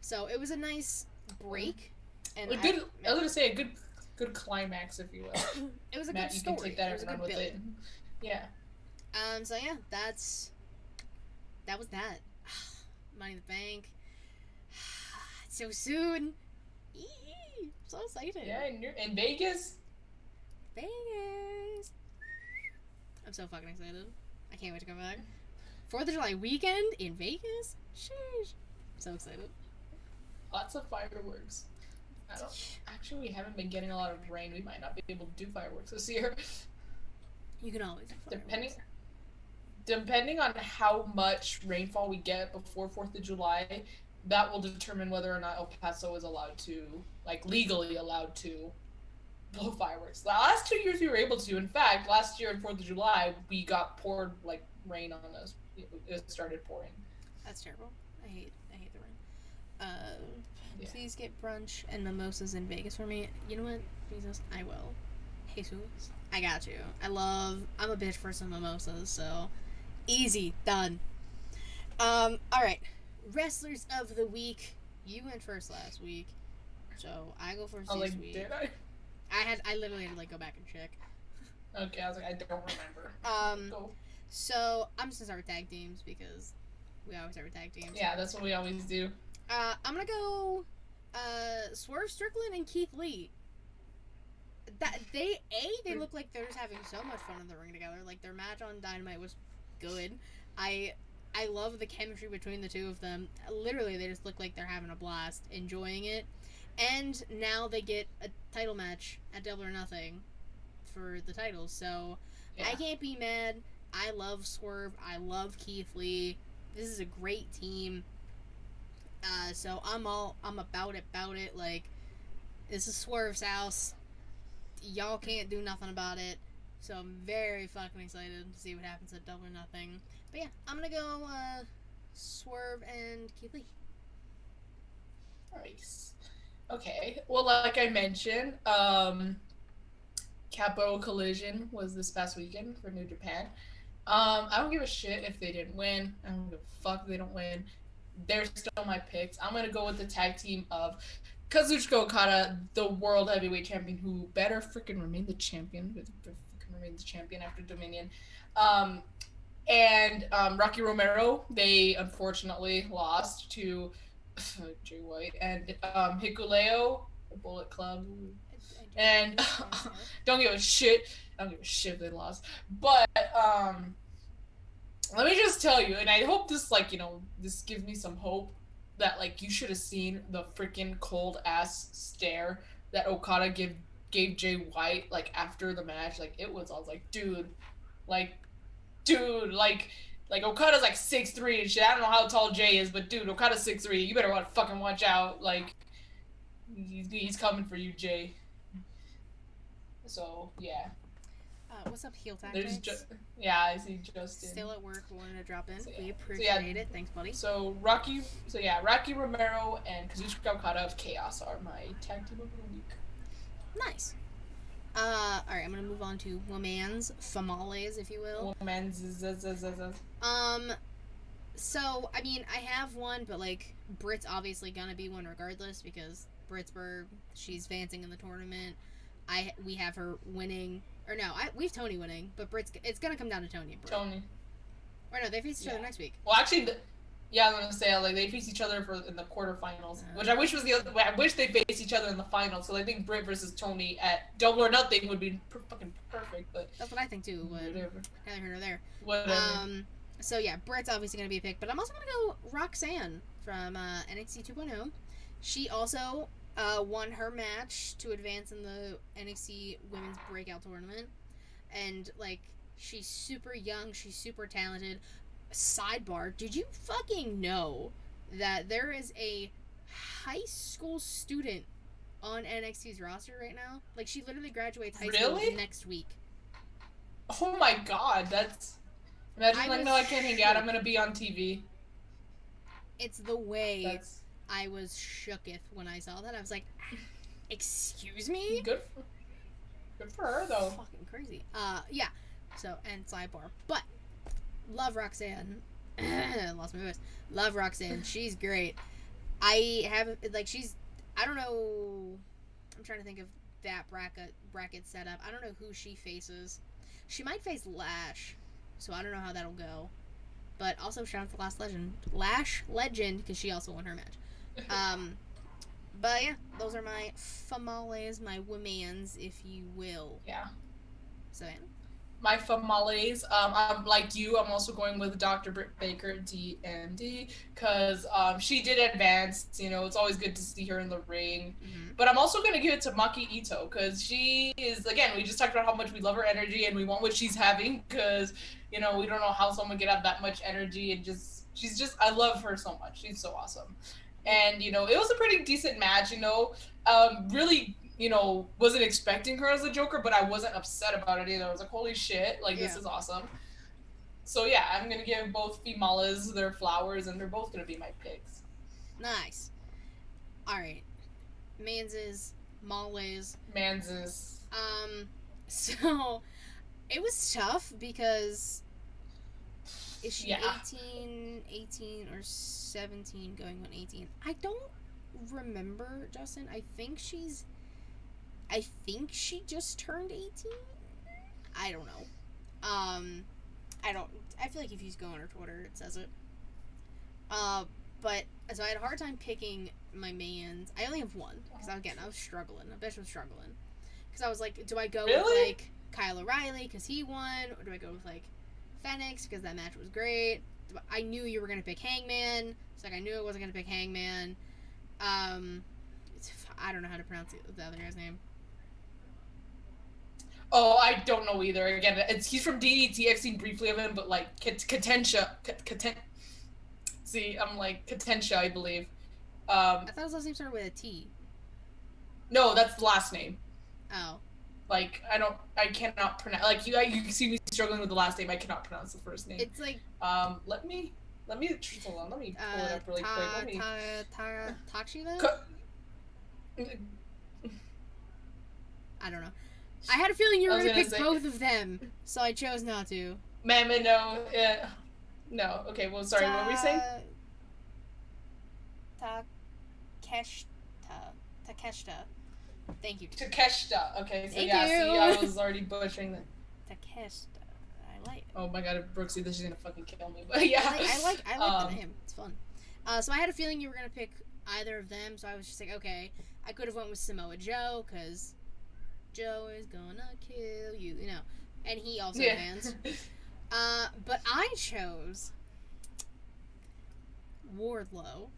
So it was a nice break. And I was gonna say a good climax, if you will. It was a Matt, good story. You can take that and run with it. Yeah. So yeah, that was that. Money in the Bank. So soon. I'm so excited. Yeah, and you're in Vegas. Vegas. I'm so fucking excited. I can't wait to come back. 4th of July weekend in Vegas? Sheesh. I'm so excited. Lots of fireworks. Actually, we haven't been getting a lot of rain. We might not be able to do fireworks this year. You can always do fireworks. Depending on how much rainfall we get before 4th of July, that will determine whether or not El Paso is allowed to, legally allowed to blow fireworks. The last 2 years we were able to. In fact, last year on 4th of July, we got poured, rain on us. It started pouring. That's terrible. I hate the rain. Please get brunch and mimosas in Vegas for me. You know what? Jesus, I will. Jesus, I got you. I'm a bitch for some mimosas, so easy, done. Alright. Wrestlers of the week. You went first last week, so I go first this week. Did I? I literally had to go back and check. Okay, I was I don't remember. Go. So I'm just gonna start with tag teams because we always start with tag teams. Yeah, that's what we always do. I'm gonna go Swerve Strickland and Keith Lee. They look like they're just having so much fun in the ring together. Their match on Dynamite was good. I love the chemistry between the two of them. Literally, they just look like they're having a blast, enjoying it. And now they get a title match at Double or Nothing for the titles. So I can't be mad. I love Swerve. I love Keith Lee. This is a great team. So I'm about it. Like, this is Swerve's house. Y'all can't do nothing about it. So I'm very fucking excited to see what happens at Double or Nothing. But yeah, I'm gonna go Swerve and Keith Lee. Nice. Okay. Well, like I mentioned, Capital Collision was this past weekend for New Japan. I don't give a shit if they didn't win. I don't give a fuck if they don't win. They're still my picks. I'm gonna go with the tag team of Kazuchika Okada, the world heavyweight champion, who better freaking remain the champion. Remain the champion after Dominion. And Rocky Romero. They unfortunately lost to Jay White and Hikuleo, the Bullet Club. And don't give a shit. I don't give a shit if they lost. But let me just tell you, and I hope this, like, this gives me some hope that, like, you should have seen the freaking cold ass stare that Okada gave Jay White, like, after the match. Like, I was like, dude, Okada's like 6'3" and shit. I don't know how tall Jay is, but dude, Okada's 6'3". You better fucking watch out. Like, he's coming for you, Jay. So, yeah. What's up, Heel Tactics? I see Justin. Still at work, wanted to drop in. So, we appreciate it. Thanks, buddy. So Rocky Romero and Kazuchika Okada of Chaos are my tag team of the week. Nice. Alright, I'm gonna move on to Women's Famales, if you will. So, I mean, I have one, but, like, Britt's obviously gonna be one regardless, because Britsburg, she's advancing in the tournament. We have her winning, or no, we have Tony winning, but it's gonna come down to Tony and Britt. Tony. Or no, they face each other next week. Well, actually, I was gonna say, like, they face each other in the quarterfinals, which I wish was the other way. I wish they faced each other in the finals. So I think Britt versus Tony at Double or Nothing would be fucking perfect. But that's what I think too. But whatever. Neither here nor there. Whatever. So yeah, Britt's obviously gonna be a pick, but I'm also gonna go Roxanne from NXT 2.0. She also won her match to advance in the NXT Women's Breakout Tournament, and like, she's super young, she's super talented. Sidebar, did you fucking know that there is a high school student on NXT's roster right now? Like, she literally graduates high school next week. Oh my god, that's... Imagine, like, no, I can't hang out, I'm gonna be on TV. It's the way I was shooketh when I saw that. I was like, excuse me? Good for her, though. Fucking crazy. Yeah. So, and sidebar. But, love Roxanne. Lost my voice. Love Roxanne. She's great. I don't know. I'm trying to think of that bracket setup. I don't know who she faces. She might face Lash, so I don't know how that'll go. But also, shout out to Lash Legend, because she also won her match. But yeah, those are my famales, my women's, if you will. Yeah. So, yeah. My famales, I'm like you, I'm also going with Dr. Britt Baker, DMD, because she did advance. It's always good to see her in the ring. Mm-hmm. But I'm also going to give it to Maki Ito, because she is, again, we just talked about how much we love her energy and we want what she's having, because, we don't know how someone could have that much energy, and I love her so much. She's so awesome. And, it was a pretty decent match, really, wasn't expecting her as a Joker, but I wasn't upset about it either. I was like, holy shit, this is awesome. So yeah, I'm going to give both females their flowers, and they're both going to be my picks. Nice. Alright. Manses, Males. So, it was tough, because is she 18 or 17 going on 18? I don't remember, Justin. I think she just turned 18? I don't know. I feel like if you go on her Twitter, it says it. But, so I had a hard time picking my mans. I only have one, because I was struggling. I bet I was struggling. Because I was like, do I go with, like, Kyle O'Reilly, because he won? Or do I go with, like, Fenix because that match was great. I knew you were gonna pick Hangman. It's like I knew I wasn't gonna pick Hangman. I don't know how to pronounce the other guy's name. Oh, I don't know either. Again, he's from DDT. I've seen briefly of him, but like Katentia. See, I'm like Katentia, I believe. I thought his last name started with a T. No, that's the last name. Oh. Like I cannot pronounce. Like you see me struggling with the last name. I cannot pronounce the first name. It's like. Let me hold on. Let me pull it up really quick. Tachiva? I don't know. I had a feeling you were gonna pick both of them, so I chose not to. Mama, no. No. Okay. Well, sorry. What were we saying? Takeshita. Thank you. Takeshita. Okay. So Thank yeah. you. See, I was already butchering that. Takeshita. I like. Oh my god, Brooksy, this is gonna fucking kill me. But yeah. I like the name. It's fun. So I had a feeling you were gonna pick either of them, so I was just like, okay. I could have went with Samoa Joe, because Joe is gonna kill you, you know. And he also advanced. But I chose Wardlow.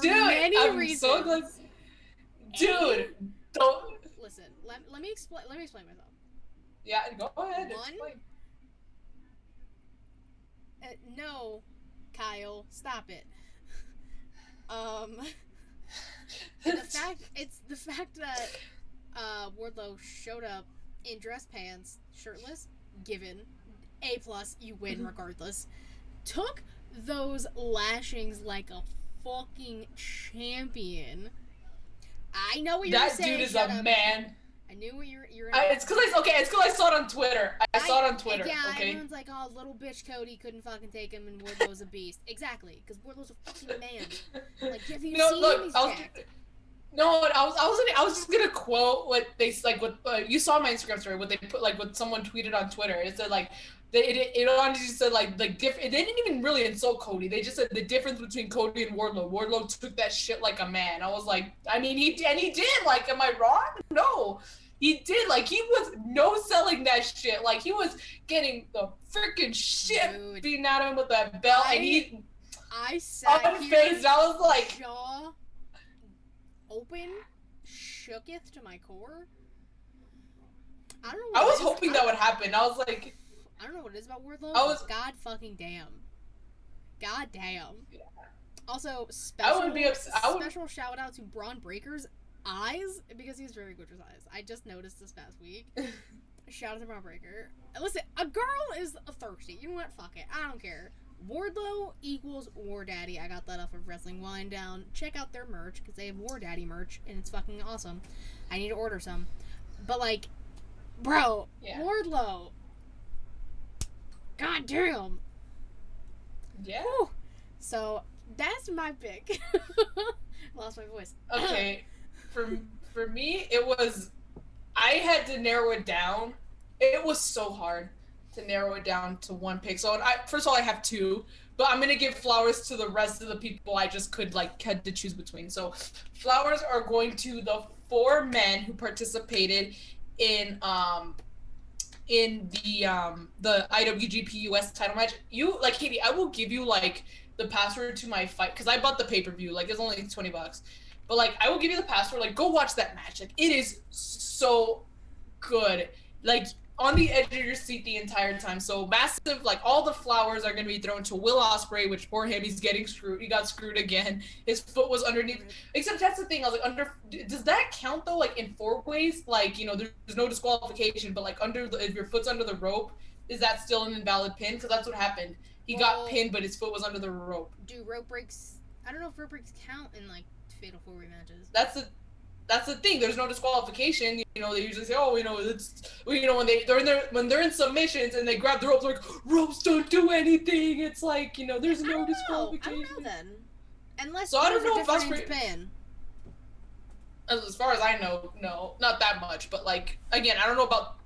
Dude, I'm reasons. so glad. Dude, don't listen. Let me explain myself. Yeah, go ahead. One. Explain. No, Kyle, stop it. The fact that Wardlow showed up in dress pants, shirtless, given A+, you win regardless. Took those lashings like a fucking champion. I know what you're saying. That dude is a man. I knew what you're. It's because I saw it on Twitter. I saw it on Twitter. Yeah, okay. Everyone's like, "Oh, little bitch Cody couldn't fucking take him, and Wardlow's a beast." Exactly, because Wardlow's a fucking man. Like, have you seen him? He's jacked. No, I was just gonna quote what they like. What you saw my Instagram story. What they put, like, what someone tweeted on Twitter. It said like, it honestly said like different. They didn't even really insult Cody. They just said the difference between Cody and Wardlow. Wardlow took that shit like a man. I was like, I mean, he did. Like, am I wrong? No. He did, like, he was no-selling that shit. Like, he was getting the freaking shit beaten out of him with that belt, and I sat unfazed. I was like, jaw open, shooketh to my core. I don't know. I was hoping that would happen. I was like, I don't know what it is about Wardlow. God fucking damn. God damn. Yeah. Also, special shout out to Braun Breaker's eyes, because he's very good with his eyes. I just noticed this past week. Shout out to Braun Breaker. Listen, a girl is thirsty. You know what? Fuck it. I don't care. Wardlow equals War Daddy. I got that off of Wrestling Wind Down. Check out their merch, because they have War Daddy merch, and it's fucking awesome. I need to order some. But, like, bro, Wardlow. God damn. Yeah. Whew. So, that's my pick. Lost my voice. Okay. For me, I had to narrow it down. It was so hard to narrow it down to one pick. So first of all, I have two, but I'm gonna give flowers to the rest of the people I just had to choose between. So flowers are going to the 4 men who participated in the IWGP US title match. You, like, Katie, I will give you like the password to my fight, because I bought the pay-per-view. Like, it's only $20. But, like, I will give you the password. Like, go watch that match. Like, it is so good. Like, on the edge of your seat the entire time. So, massive, like, all the flowers are going to be thrown to Will Ospreay, which, poor him, he's getting screwed. He got screwed again. His foot was underneath. Except that's the thing. I was like, does that count, though, like, in 4 ways? Like, you know, there's no disqualification. But, like, if your foot's under the rope, is that still an invalid pin? Because that's what happened. He got pinned, but his foot was under the rope. Do rope breaks... I don't know if rope breaks count in, like, Fatal 4-Way matches. That's the thing. There's no disqualification. You know, they usually say, "Oh, you know, you know, when they're in submissions and they grab the ropes, like, ropes don't do anything." It's like, you know, there's no disqualification. I don't know then. Unless so I don't know if that's in Japan. As far as I know, no, not that much. But, like, again, I don't know about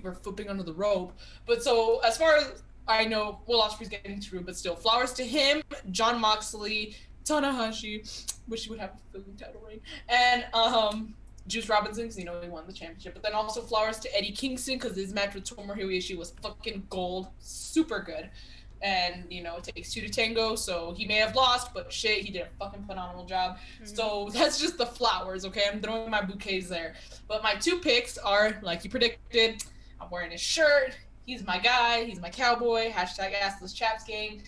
we're flipping under the rope. But so as far as I know, Will Ospreay's getting screwed, but still, flowers to him, Jon Moxley, Tanahashi, wish he would have a Philly title reign, and Juice Robinson, because, you know, he won the championship. But then also flowers to Eddie Kingston, because his match with Tomohiro Ishii was fucking gold. Super good. And, you know, it takes two to tango, so he may have lost, but shit, he did a fucking phenomenal job. Mm-hmm. So that's just the flowers, okay? I'm throwing my bouquets there. But my two picks are, like you predicted, I'm wearing his shirt. He's my guy. He's my cowboy. Hashtag Assless Chaps Gang.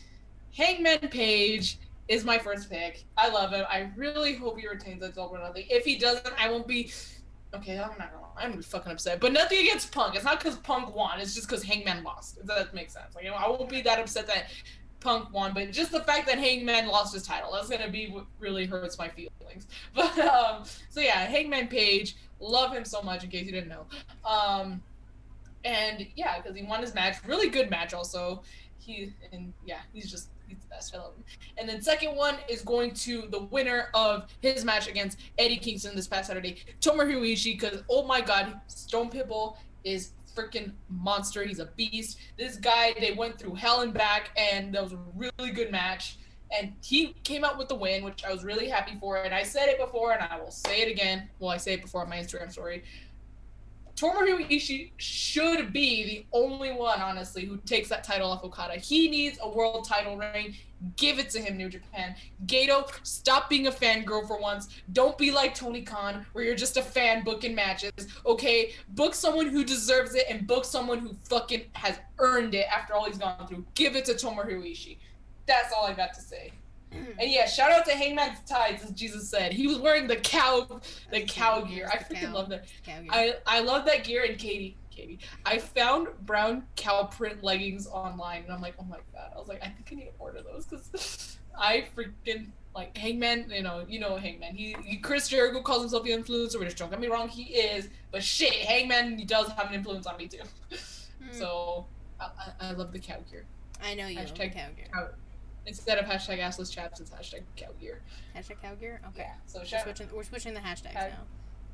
Hangman Page is my first pick. I love him. I really hope he retains that double or nothing. If he doesn't, I won't be... Okay, I'm not gonna lie. I'm gonna be fucking upset. But nothing against Punk. It's not because Punk won. It's just because Hangman lost. If that makes sense. Like, you know, I won't be that upset that Punk won, but just the fact that Hangman lost his title, that's gonna be what really hurts my feelings. But, so yeah, Hangman Page. Love him so much, in case you didn't know. And yeah, because he won his match. Really good match also. He's the best. I love him. And then second one is going to the winner of his match against Eddie Kingston this past Saturday, Tomohiro Ishii, because oh my god, Stone Pitbull is freaking monster. He's a beast. This guy, they went through hell and back, and that was a really good match. And he came out with the win, which I was really happy for. And I said it before, and I will say it again. Well, I say it before on my Instagram story. Tomohiro Ishii should be the only one, honestly, who takes that title off Okada. He needs a world title reign. Give it to him, New Japan. Gato, stop being a fangirl for once. Don't be like Tony Khan, where you're just a fan booking matches. Okay, book someone who deserves it and book someone who fucking has earned it after all he's gone through. Give it to Tomohiro Ishii. That's all I got to say. And yeah, shout out to Hangman's Tides, as Jesus said. He was wearing the cow gear. I freaking love that. I love that gear. And Katie, I found brown cow print leggings online, and I'm like, oh my god. I was like, I think I need to order those, because I freaking like Hangman. You know Hangman. He Chris Jericho calls himself the influencer, which don't get me wrong, he is. But shit, Hangman, he does have an influence on me too. So I love the cow gear. I know you love the cow gear. Instead of hashtag assless chaps, it's hashtag cow gear. Hashtag cow gear? Okay. Yeah, so we're switching the hashtags now.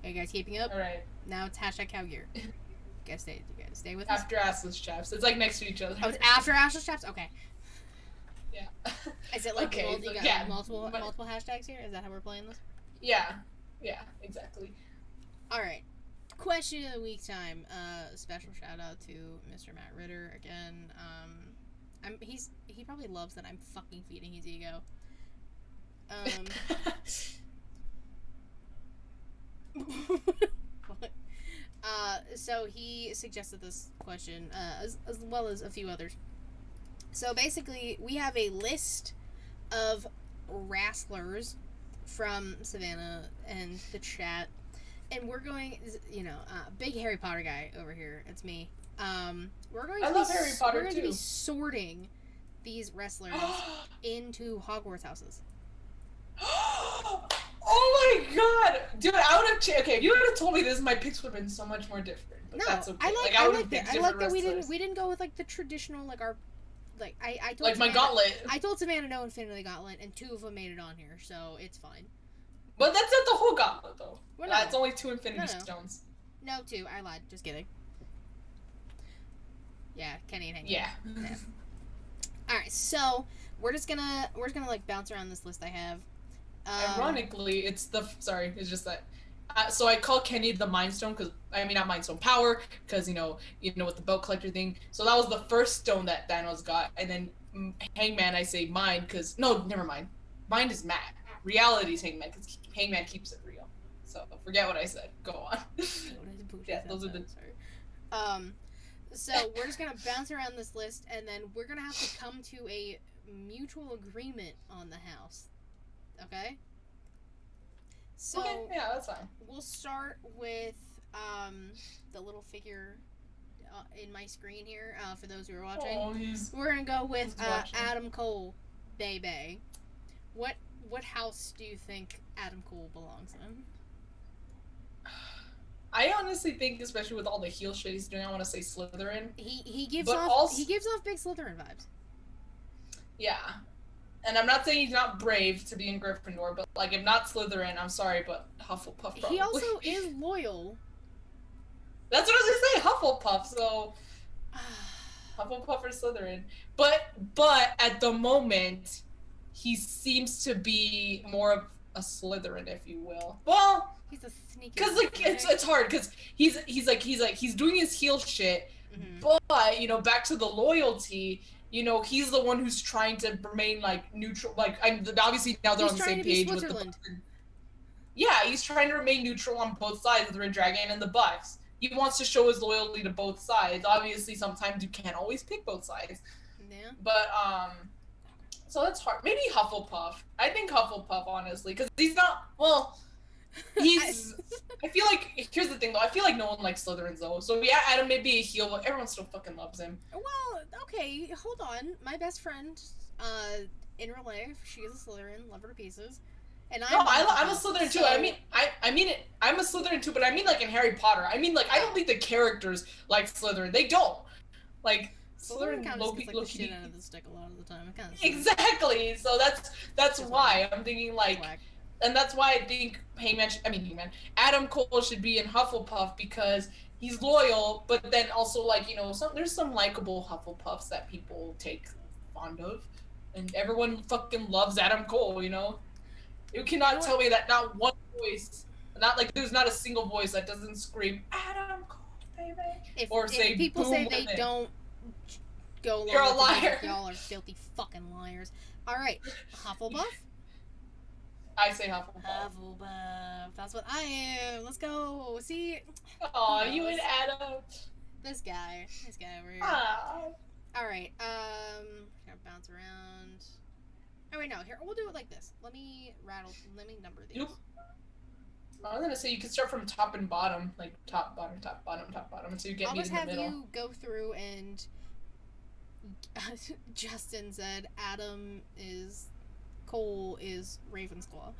Are you guys keeping up? Alright. Now it's hashtag cow gear. You guys stay with us? After assless chaps. It's like next to each other. Oh, it's after assless chaps? Okay. Yeah. Is it like multiple hashtags here? Is that how we're playing this? Yeah. Yeah, exactly. Alright. Question of the week time. Special shout out to Mr. Matt Ritter again. He probably loves that I'm fucking feeding his ego. So he suggested this question, as well as a few others. So basically, we have a list of wrestlers from Savannah and the chat, and we're going, big Harry Potter guy over here. It's me. We're going to be sorting these wrestlers into Hogwarts houses. Oh my god! Dude, I would have okay, if you would have told me this, my picks would have been so much more different. But that's okay. I like that we didn't go with like the traditional I told like my gauntlet. I told Savannah no Infinity Gauntlet, and 2 of them made it on here, so it's fine. But that's not the whole gauntlet though. Well, that's only 2 Infinity Stones. No, 2. I lied. Just kidding. Yeah, Kenny and Hank. Yeah. Alright, so we're gonna like bounce around this list I have. Ironically, it's just that. So I call Kenny the Mind Stone not Mind Stone, Power, because you know with the belt collector thing. So that was the first stone that Thanos got, and then Hangman I say Mind because no, never mind. Mind is Matt. Reality's Hangman because Hangman keeps it real. So forget what I said. Go on. Yeah, those are the. So we're just gonna bounce around this list, and then we're gonna have to come to a mutual agreement on the house. Okay? So yeah, that's fine. We'll start with the little figure in my screen here for those who are watching. Oh, we're gonna go with Adam Cole, Bebe. What house do you think Adam Cole belongs in? I honestly think, especially with all the heel shit he's doing, I want to say Slytherin. He gives off big Slytherin vibes. Yeah. And I'm not saying he's not brave to be in Gryffindor, but like if not Slytherin, I'm sorry, but Hufflepuff probably. He also is loyal. That's what I was gonna say, Hufflepuff, so Hufflepuff or Slytherin. But at the moment, he seems to be more of a Slytherin, if you will. Well, He's a sneaky. Because like it's hard because he's doing his heel shit, but you know, back to the loyalty. You know, he's the one who's trying to remain like neutral. Like, obviously now they're on the same page with the. Yeah, he's trying to remain neutral on both sides with Red Dragon and the Bucks. He wants to show his loyalty to both sides. Obviously, sometimes you can't always pick both sides. Yeah. But so that's hard. Maybe Hufflepuff. I think Hufflepuff, honestly, because he's not. Well, he's. I feel like here's the thing though. I feel like no one likes Slytherins though. So yeah, Adam may be a heel, but everyone still fucking loves him. Well, okay, hold on. My best friend, in real life, she is a Slytherin, love her to pieces. And I'm a Slytherin too. I mean it. I'm a Slytherin too, but I mean like in Harry Potter. I mean like I don't think the characters like Slytherin. They don't. Like Slytherin kind of gets like the shit out of the stick a lot of the time. It kind of exactly. So that's why I'm thinking like, and that's why I think Adam Cole should be in Hufflepuff because he's loyal, but then also like you know there's some likable Hufflepuffs that people take fond of, and everyone fucking loves Adam Cole. You know. You cannot tell me that not one voice, not like there's not a single voice that doesn't scream Adam Cole, baby, or say if people boom say women. they don't go along You're a with liar. it, y'all are filthy fucking liars. All right, Hufflepuff. I say Hufflepuff. Hufflepuff. That's what I am. Let's go. See. Aw, you and Adam. This guy over here. Aww. All right. Gotta bounce around. Oh wait, no. Here, we'll do it like this. Let me number these. I was gonna say you can start from top and bottom, like top, bottom, until you get me in the middle. I'll just have you go through and. Justin said Cole is Ravensclaw.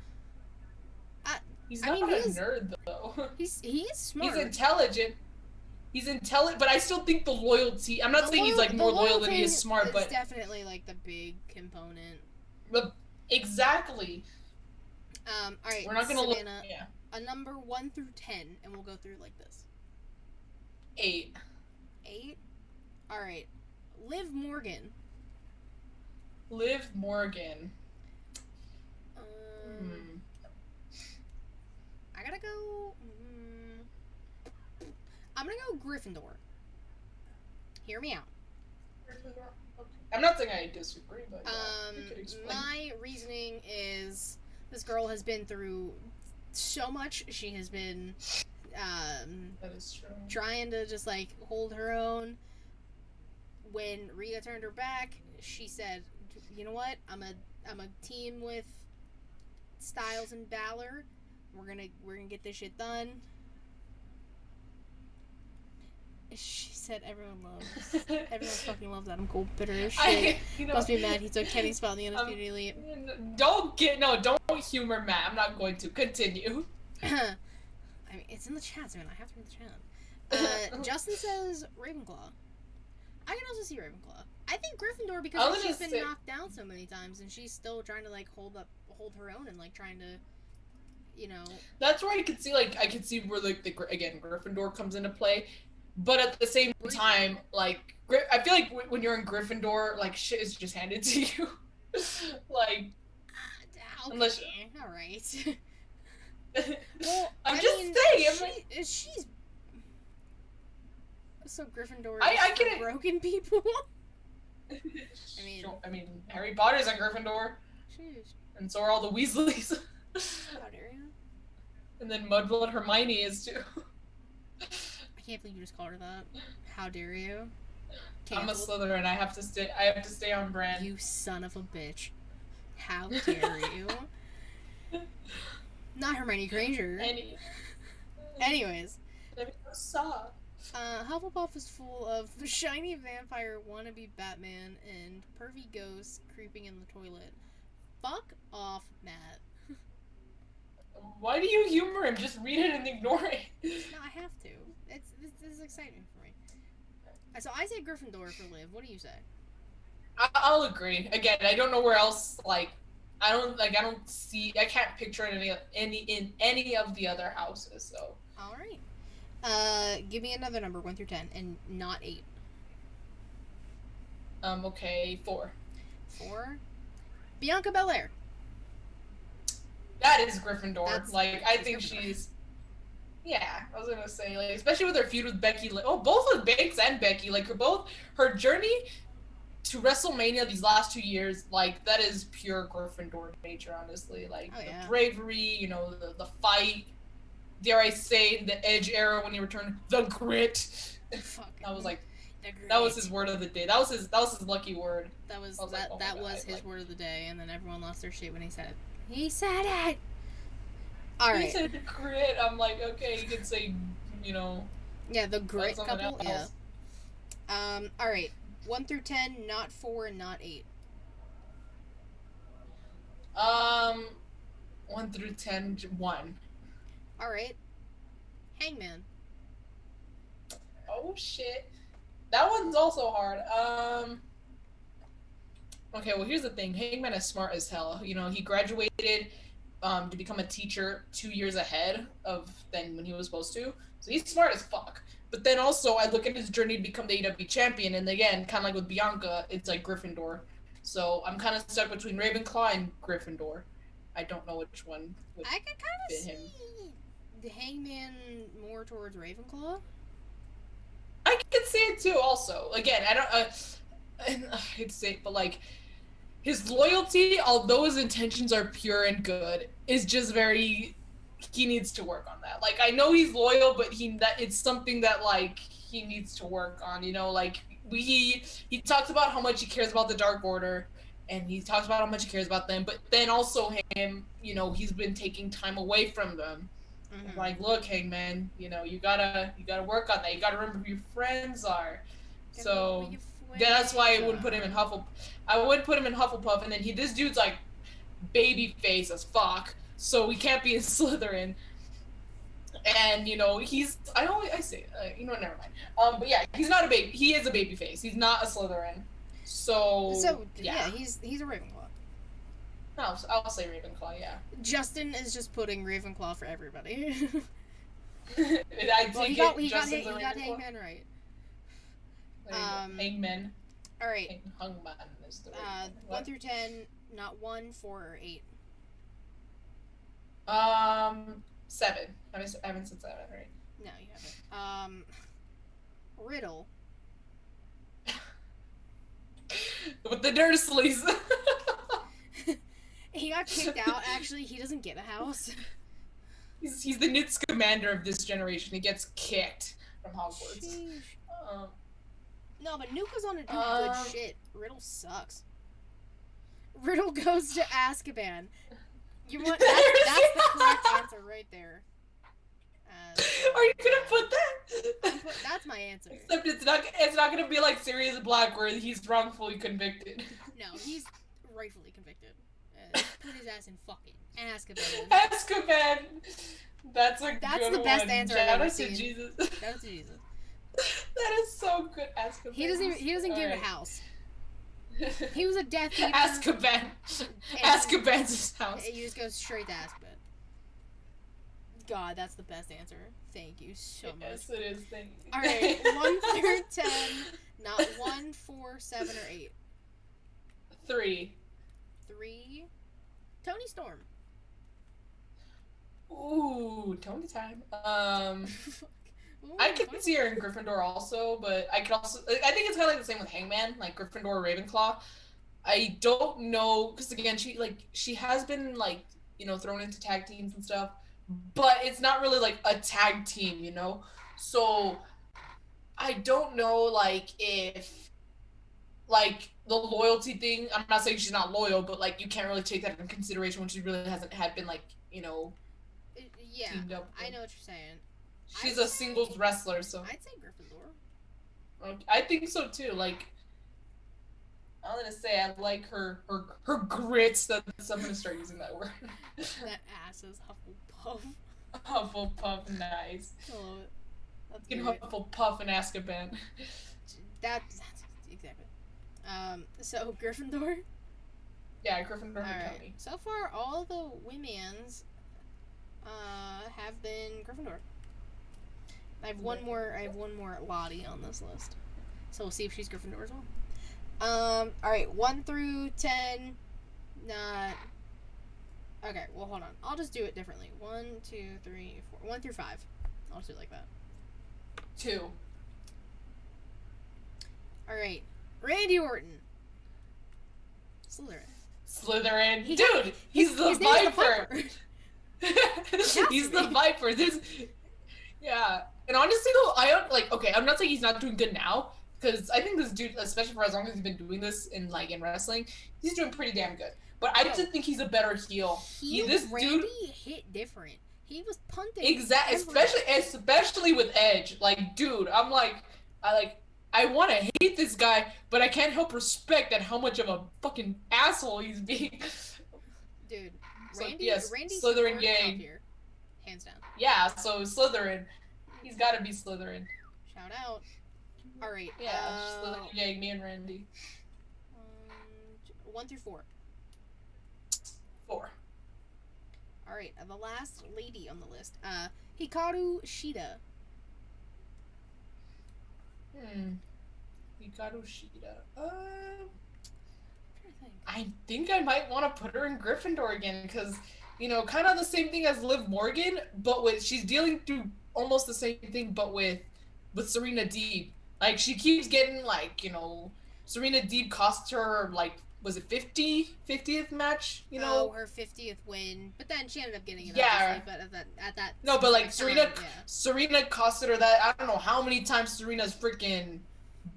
He's not a nerd though. He's smart. He's intelligent. But I still think the loyalty. I'm not saying he's like more loyal than he is smart, but it's definitely like the big component. But exactly. All right. We're not gonna Savannah, look. Yeah. A number 1 through 10, and we'll go through like this. 8. 8. All right. Liv Morgan. I gotta go. I'm gonna go Gryffindor. Hear me out. I'm not saying I disagree, but you could explain. My reasoning is this girl has been through so much. She has been that is true. Trying to just like hold her own. When Rhea turned her back, she said, "You know what? I'm a team with Styles and Balor. We're gonna get this shit done." She said everyone fucking loves Adam Cole. Bitter as shit. Must be mad he took Kenny's spot in the Undisputed Elite. Don't humor Matt. I'm not going to continue. I mean, it's in the chat, so I have to read the chat. Justin says Ravenclaw. I can also see Ravenclaw. I think Gryffindor because she's been knocked down so many times and she's still trying to like hold her own and like trying to, you know. That's where I could see where like again Gryffindor comes into play, but at the same time like I feel like when you're in Gryffindor like shit is just handed to you, like. Okay. Unless. All right. Well, I'm just saying. She's. So Gryffindor I is for broken people. I mean, Harry Potter's a Gryffindor. Sheesh. And so are all the Weasleys. How dare you? And then Mudblood Hermione is too. I can't believe you just called her that. How dare you? I'm a Slytherin. I have to stay on brand. You son of a bitch. How dare you? Not Hermione Granger. Anyways. Hufflepuff is full of shiny vampire wannabe Batman and pervy ghosts creeping in the toilet. Fuck off, Matt. Why do you humor him? Just read it and ignore it. No, I have to. This is exciting for me. So I say Gryffindor for Liv. What do you say? I'll agree. Again, I don't know where else. I can't picture it in any of the other houses. So. All right. Give me another number 1 through 10, and not 8. Okay, 4. 4. Bianca Belair. That is Gryffindor. I think she's. I was gonna say, like, especially with her feud with Becky, like, both with Banks and Becky, like, her journey to WrestleMania these last 2 years, like, that is pure Gryffindor nature, honestly. Like, the bravery, the fight, dare I say, the Edge era when he returned, the grit. That was like, that was his word of the day. That was his lucky word. That was his word of the day, and then everyone lost their shit when he said it. He said it. All right. He said grit. I'm like, okay, you could say, Yeah, the grit couple. Yeah. All right. 1 through 10, not 4 and not 8. 1 through 10, 1. All right. Hangman. Oh shit. That one's also hard. Okay, well, here's the thing. Hangman is smart as hell. He graduated to become a teacher 2 years ahead of than when he was supposed to. So he's smart as fuck. But then also, I look at his journey to become the AEW champion, and again, kind of like with Bianca, it's like Gryffindor. So I'm kind of stuck between Ravenclaw and Gryffindor. I don't know which one would I could kind of fit him. see the Hangman more towards Ravenclaw. I could see it too. Also, again, I hate to say it, but like his loyalty, although his intentions are pure and good, is just very. He needs to work on that. Like, I know he's loyal, but it's something that like he needs to work on. Like he talks about how much he cares about the Dark Order, and he talks about how much he cares about them. But then also him, he's been taking time away from them. Mm-hmm. Like, look, Hangman, you gotta work on that. You gotta remember who your friends are. So that's why I wouldn't put him in Hufflepuff. I would put him in Hufflepuff, and then this dude's like baby face as fuck, so we can't be in Slytherin. And he's I say never mind. But yeah, he's not a baby. He is a baby face. He's not a Slytherin. So yeah, he's a Ravenclaw. No, I'll say Ravenclaw, yeah. Justin is just putting Ravenclaw for everybody. He got Hangman right. Hangman. All right. Hangman is the right 1 through 10, not 1, 4, or 8. 7. I haven't said 7, right? No, you haven't. Riddle. With the Dursleys. He got kicked out. Actually, he doesn't get a house. He's the Newt Scamander of this generation. He gets kicked from Hogwarts. No, but Nuke was on to do good shit. Riddle sucks. Riddle goes to Azkaban. You want that's the correct answer right there. Are you gonna put that? That's my answer. Except it's not gonna be like Sirius Black where he's wrongfully convicted. No, he's rightfully convicted. Put his ass in fucking Azkaban. Azkaban. That's the best one. answer I've ever seen. Jesus. Shout out to Jesus. That is so good, Azkaban. He doesn't give a house. He was a Death Eater. Azkaban. Azkaban's his house. You just go straight to Azkaban. God, that's the best answer. Thank you so much. Yes, it is. Thank you. All right, 1 through 10, not 1, 4, 7, or 8. 3. 3. Tony Storm. Ooh, Tony time. I could see her in Gryffindor also, but I think it's kind of like the same with Hangman, like Gryffindor or Ravenclaw. I don't know, because again, she has been like, thrown into tag teams and stuff, but it's not really like a tag team, So I don't know, like, if like the loyalty thing. I'm not saying she's not loyal, but like you can't really take that into consideration when she really hasn't been like, yeah, teamed up. I know what you're saying. She's a singles wrestler, so I'd say Gryffindor. I think so too. Like, I'm gonna say I like her grits. I'm gonna start using that word. That ass is Hufflepuff. Hufflepuff, nice. I love it. That's Get great. Hufflepuff and Azkaban. That's exactly. So Gryffindor. Yeah, Gryffindor. All right. So far, all the women's have been Gryffindor. I have one more Lottie on this list, so we'll see if she's Gryffindor as well. All right, 1 through 10. Okay, well hold on. I'll just do it differently. 1, 2, 3, 4. 1 through 5. I'll just do it like that. 2. All right, Randy Orton. Slytherin. He- Dude, he's the his name is the Viper. He's the Viper. Yeah. And honestly, though, I don't like. Okay, I'm not saying he's not doing good now, because I think this dude, especially for as long as he's been doing this in wrestling, he's doing pretty damn good. But I just think he's a better heel. Randy hit different. He was punting. Especially with Edge. Like, dude, I want to hate this guy, but I can't help respect at how much of a fucking asshole he's being. Dude, Randy's Slytherin gang. Here, hands down. Yeah, so Slytherin. He's got to be Slytherin. Shout out. All right. Yeah, Slytherin gang, me and Randy. 1 through 4. 4. All right, the last lady on the list. Hikaru Shida. Hikaru Shida. I think I might want to put her in Gryffindor again, because, kind of the same thing as Liv Morgan, but she's dealing through almost the same thing, but with Serena Deeb. Like, she keeps getting, Serena Deeb cost her, was it 50th match, Oh, her 50th win, but then she ended up getting it, yeah. But at that no, but, Serena costed her that, I don't know how many times Serena's freaking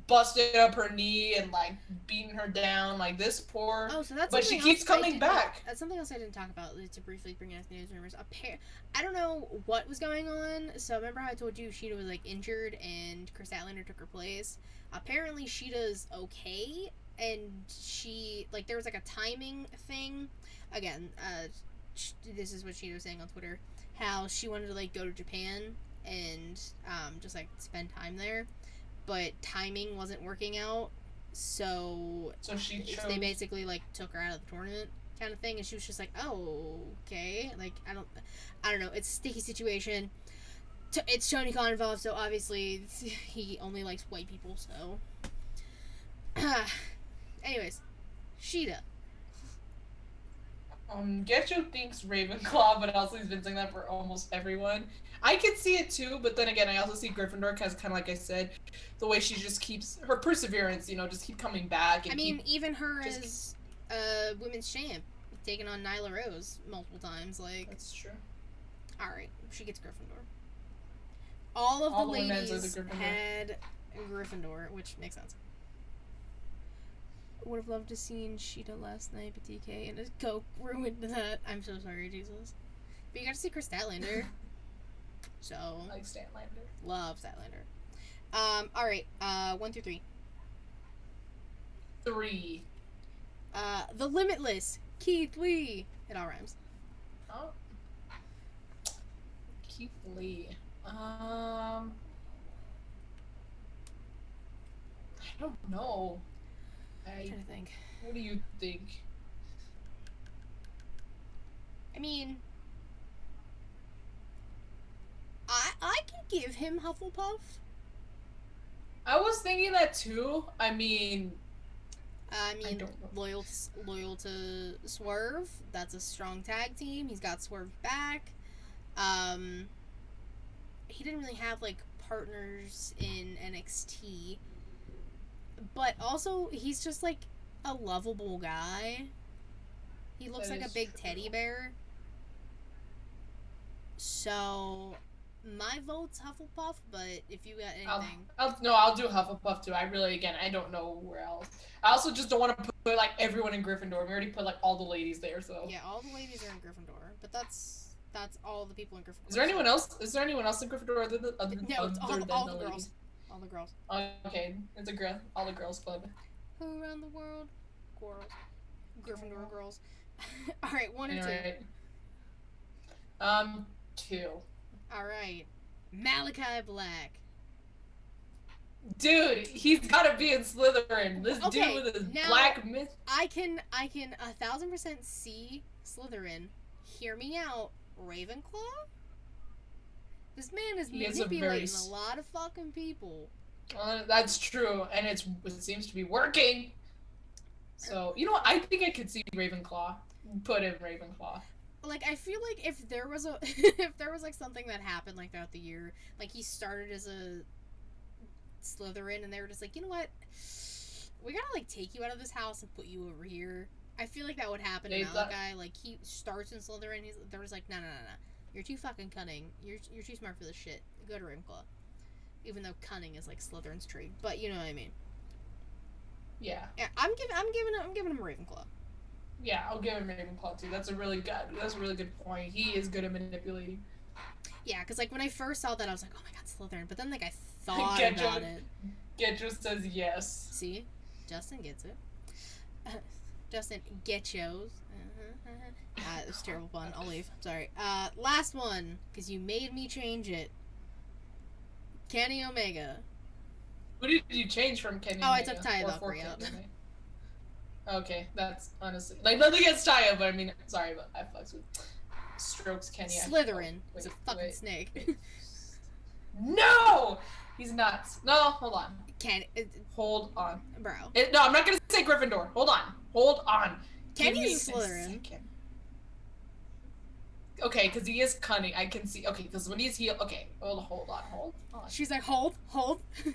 busted up her knee and, beating her down, this poor, so that's but she keeps coming back. That's something else I didn't talk about, to briefly bring up news rumors. I don't know what was going on, so remember how I told you Shida was, injured and Chris Statlander took her place? Apparently Shida's okay, and she, there was, a timing thing. Again, this is what Shida was saying on Twitter, how she wanted to, go to Japan and, just, spend time there, but timing wasn't working out, so they basically, took her out of the tournament kind of thing, and she was just like, oh, okay, I don't know, it's a sticky situation. It's Tony Khan involved, so obviously he only likes white people, so... Anyways, Shida. Getcho thinks Ravenclaw, but also he's been saying that for almost everyone. I could see it too, but then again, I also see Gryffindor because, kind of like I said, the way she just keeps her perseverance, just keep coming back. And even her as women's champ, taking on Nyla Rose multiple times, That's true. Alright, she gets Gryffindor. All of the ladies had Gryffindor, which makes sense. Would have loved to seen Shida last night, but DK and his Coke ruined that. I'm so sorry, Jesus. But you got to see Chris Statlander. So. I like Statlander. Love Statlander. Alright, 1 through 3. 3. The Limitless, Keith Lee. It all rhymes. Oh. Keith Lee. I don't know. I'm trying to think. What do you think? I mean, I can give him Hufflepuff. I was thinking that too. I mean, loyal to Swerve. That's a strong tag team. He's got Swerve back. He didn't really have partners in NXT. But also, he's just, a lovable guy. He looks like a big teddy bear. So, my vote's Hufflepuff, but if you got anything... I'll do Hufflepuff, too. I don't know where else. I also just don't want to put, everyone in Gryffindor. We already put, all the ladies there, so... Yeah, all the ladies are in Gryffindor, but that's all the people in Gryffindor. Is there anyone else? Is there anyone else in Gryffindor other than No, it's all the girls. ladies? All the girls. Okay, it's a girl. All the girls club. Who around the world? Girls. Gryffindor girls. Alright, 1 or 2? 2. Alright. Malachi Black. Dude, he's gotta be in Slytherin. This dude with his black myth. I can 1000% see Slytherin. Hear me out. Ravenclaw? This man is manipulating a lot of fucking people. That's true, and it seems to be working. So, you know what? I think I could see Ravenclaw. Put in Ravenclaw. like, I feel like if there was a if there was like something that happened like throughout the year, like he started as a Slytherin and they were just like, you know what, we gotta like take you out of this house and put you over here. I feel like that would happen to Malachi. Like, he starts in Slytherin, they're just like, no, you're too fucking cunning, you're too smart for this shit, go to Ravenclaw. Even though cunning is like Slytherin's trait, but you know what I mean. Yeah. Yeah, I'm giving him Ravenclaw. Yeah, I'll give him Ravenclaw too. That's a really good point. He is good at manipulating. Yeah, because like when I first saw that, I was like, oh my god, Slytherin. But then like I thought about it. Getcho says yes. See, Justin gets it. Justin Getchos. It was a terrible pun. I'll leave. Sorry. Last one, because you made me change it. Kenny Omega. Who did you change from Kenny? Oh, Omega? I took Taya Valkyrie out. Okay, that's honestly like nothing against Taya, but I mean, sorry, but I fucks with Strokes Kenny. Slytherin is a fucking snake. No, he's nuts. No, hold on. Hold on, bro. No, I'm not gonna say Gryffindor. Hold on. Kenny's Slytherin. Okay, because he is cunning. I can see. Okay, because when he's healed. Okay, hold on. She's like, hold.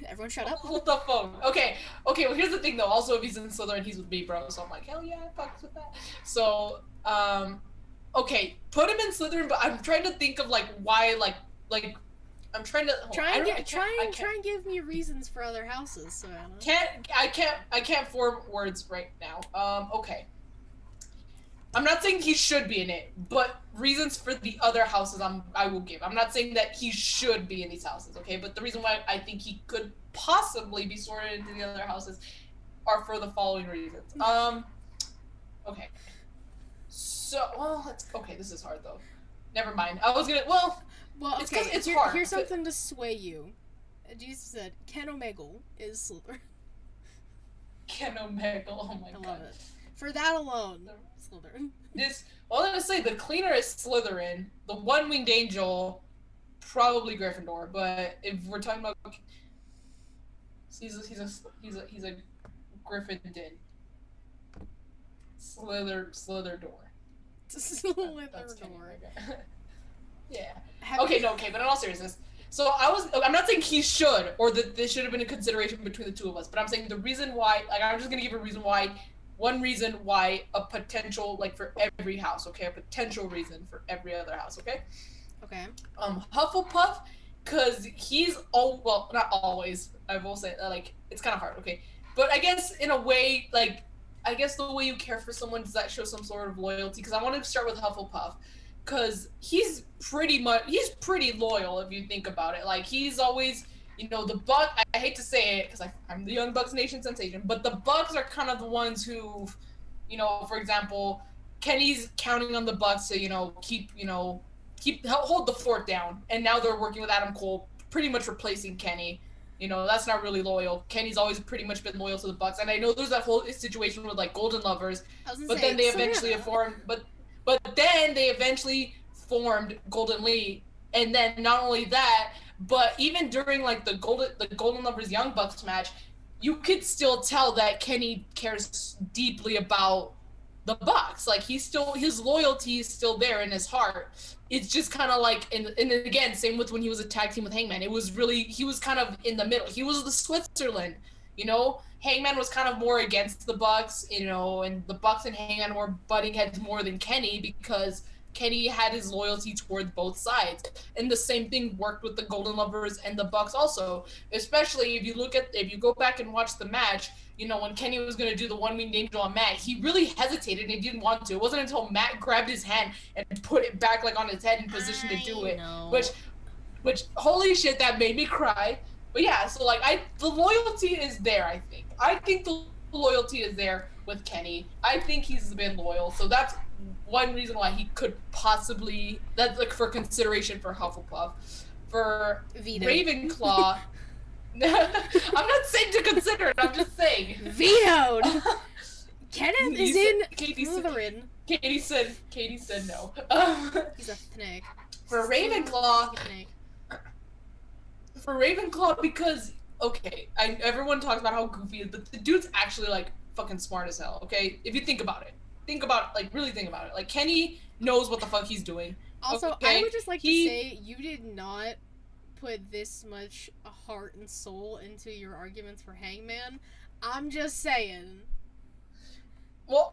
Everyone shut up. Hold the phone. Okay, well, here's the thing, though. Also, if he's in Slytherin, he's with me, bro. So I'm like, hell yeah, I fucks with that. So, okay, put him in Slytherin, but I'm trying to think of, like, why, like, I'm trying to... Try and give me reasons for other houses, so I can't form words right now. Okay. I'm not saying he should be in it, but reasons for the other houses I will give. I'm not saying that he should be in these houses, okay? But the reason why I think he could possibly be sorted into the other houses are for the following reasons. Okay. So, okay, this is hard though. Never mind. I was gonna, it's okay, it's hard. Here's something to sway you. Jesus said, Ken Omegle is Slytherin. Ken Omegle, oh my god. I love it. For that alone, Slytherin. I'm gonna say the cleaner is Slytherin. The one-winged angel, probably Gryffindor. But if we're talking about, he's a Gryffindor. Slitherdor. Yeah. Okay, but in all seriousness, so I'm not saying he should, or that this should have been a consideration between the two of us, but I'm saying the reason why, like, I'm just gonna give one reason why a potential, like, for every house, okay? A potential reason for every other house, okay? Okay. Hufflepuff, because he's, well, not always, I will say, like, it's kind of hard, okay? But I guess, in a way, like, I guess the way you care for someone, does that show some sort of loyalty? Because I want to start with Hufflepuff, because he's pretty loyal, if you think about it. Like, he's always... You know, the Bucks, I hate to say it, because I'm the young Bucks Nation sensation, but the Bucks are kind of the ones who, you know, for example, Kenny's counting on the Bucks to, hold the fort down, and now they're working with Adam Cole, pretty much replacing Kenny. You know, that's not really loyal. Kenny's always pretty much been loyal to the Bucks, and I know there's that whole situation with, like, Golden Lovers, but then they eventually formed, but then they eventually formed Golden Lee, and then not only that, but even during, like, the Golden Lovers Young Bucks match, you could still tell that Kenny cares deeply about the Bucks. Like, his loyalty is still there in his heart. It's just kind of like, and again, same with when he was a tag team with Hangman. He was kind of in the middle. He was the Switzerland, you know? Hangman was kind of more against the Bucks, you know, and the Bucks and Hangman were butting heads more than Kenny because Kenny had his loyalty toward both sides. And the same thing worked with the Golden Lovers and the Bucks also. Especially if you go back and watch the match, you know, when Kenny was going to do the one-winged angel on Matt, he really hesitated and he didn't want to. It wasn't until Matt grabbed his hand and put it back, like, on his head in position to do it. Which, holy shit, that made me cry. But yeah, so, like, the loyalty is there, I think. I think the loyalty is there with Kenny. I think he's been loyal, so that's one reason why he could possibly, that's, like, for consideration for Hufflepuff. For Vetoed. Ravenclaw, I'm not saying to consider it, I'm just saying. Vetoed! Kenneth is in Slytherin. Katie said no. He's a snake. For Ravenclaw, because, okay, everyone talks about how goofy he is, but the dude's actually, like, fucking smart as hell, okay? If you think about it. really think about it. Like, Kenny knows what the fuck he's doing. Also, okay? I would just like to say you did not put this much heart and soul into your arguments for Hangman. I'm just saying. Well,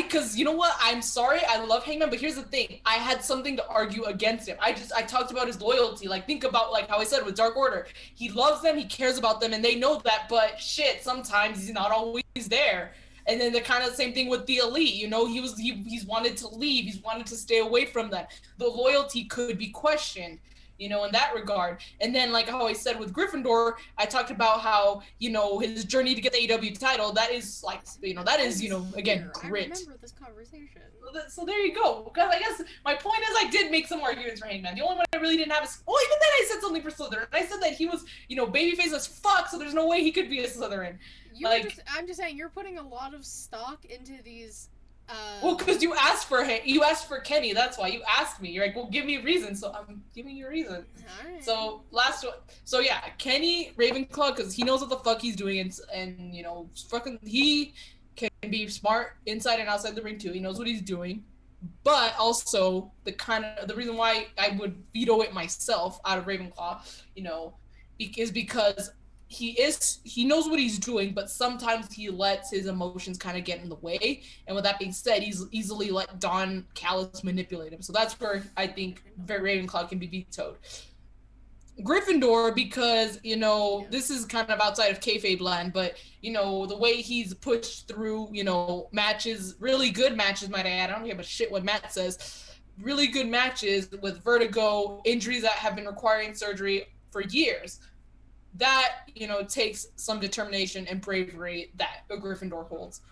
cause you know what? I'm sorry, I love Hangman, but here's the thing. I had something to argue against him. I talked about his loyalty. Like, think about, like, how I said with Dark Order. He loves them, he cares about them, and they know that, but shit, sometimes he's not always there. And then the kind of same thing with the Elite, you know, he's wanted to leave, he's wanted to stay away from them. The loyalty could be questioned, you know, in that regard. And then, like how I said with Gryffindor, I talked about how, you know, his journey to get the AEW title, that is, like, you know, that is, you know, again, grit. I remember this conversation. So there you go. Because I guess my point is I did make some arguments for Hangman. The only one I really didn't have is, well, even then I said something for Slytherin. I said that he was, you know, babyface as fuck, so there's no way he could be a Slytherin. I'm just saying, you're putting a lot of stock into these. Well, because you asked for Kenny. That's why you asked me. You're like, well, give me a reason. So I'm giving you a reason. Alright. So last one. So yeah, Kenny Ravenclaw, because he knows what the fuck he's doing, and you know, fucking he can be smart inside and outside the ring too. He knows what he's doing. But also the reason why I would veto it myself out of Ravenclaw, you know, is because he knows what he's doing, but sometimes he lets his emotions kind of get in the way. And with that being said, he's easily let Don Callis manipulate him. So that's where I think Ravenclaw can be vetoed. Gryffindor, because, you know, this is kind of outside of kayfabe land, but, you know, the way he's pushed through, you know, matches, really good matches, might I add. I don't give a shit what Matt says. Really good matches with vertigo, injuries that have been requiring surgery for years. That, you know, takes some determination and bravery that a Gryffindor holds.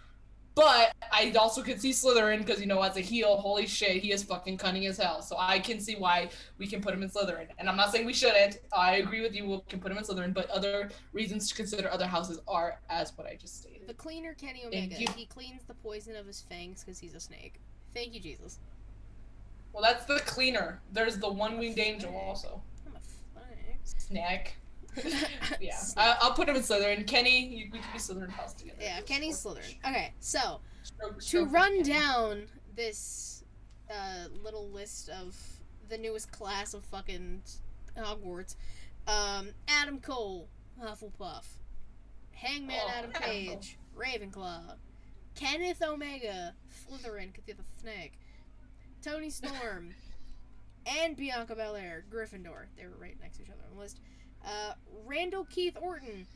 But I also could see Slytherin because, you know, as a heel, holy shit, he is fucking cunning as hell. So I can see why we can put him in Slytherin. And I'm not saying we shouldn't. I agree with you. We can put him in Slytherin. But other reasons to consider other houses are as what I just stated. The cleaner Kenny Omega. He cleans the poison of his fangs because he's a snake. Thank you, Jesus. Well, that's the cleaner. There's the one-winged angel also. I'm a flake. Snack. Yeah, I'll put him in Slytherin. Kenny, we could be Slytherin house together. Yeah, Kenny's Slytherin. Okay, so to run down this little list of the newest class of fucking Hogwarts, Adam Cole, Hufflepuff, Hangman Adam Page, Ravenclaw, Kenneth Omega, Slytherin, because you're the snake, Tony Storm, and Bianca Belair, Gryffindor. They were right next to each other on the list. Randall Keith Orton,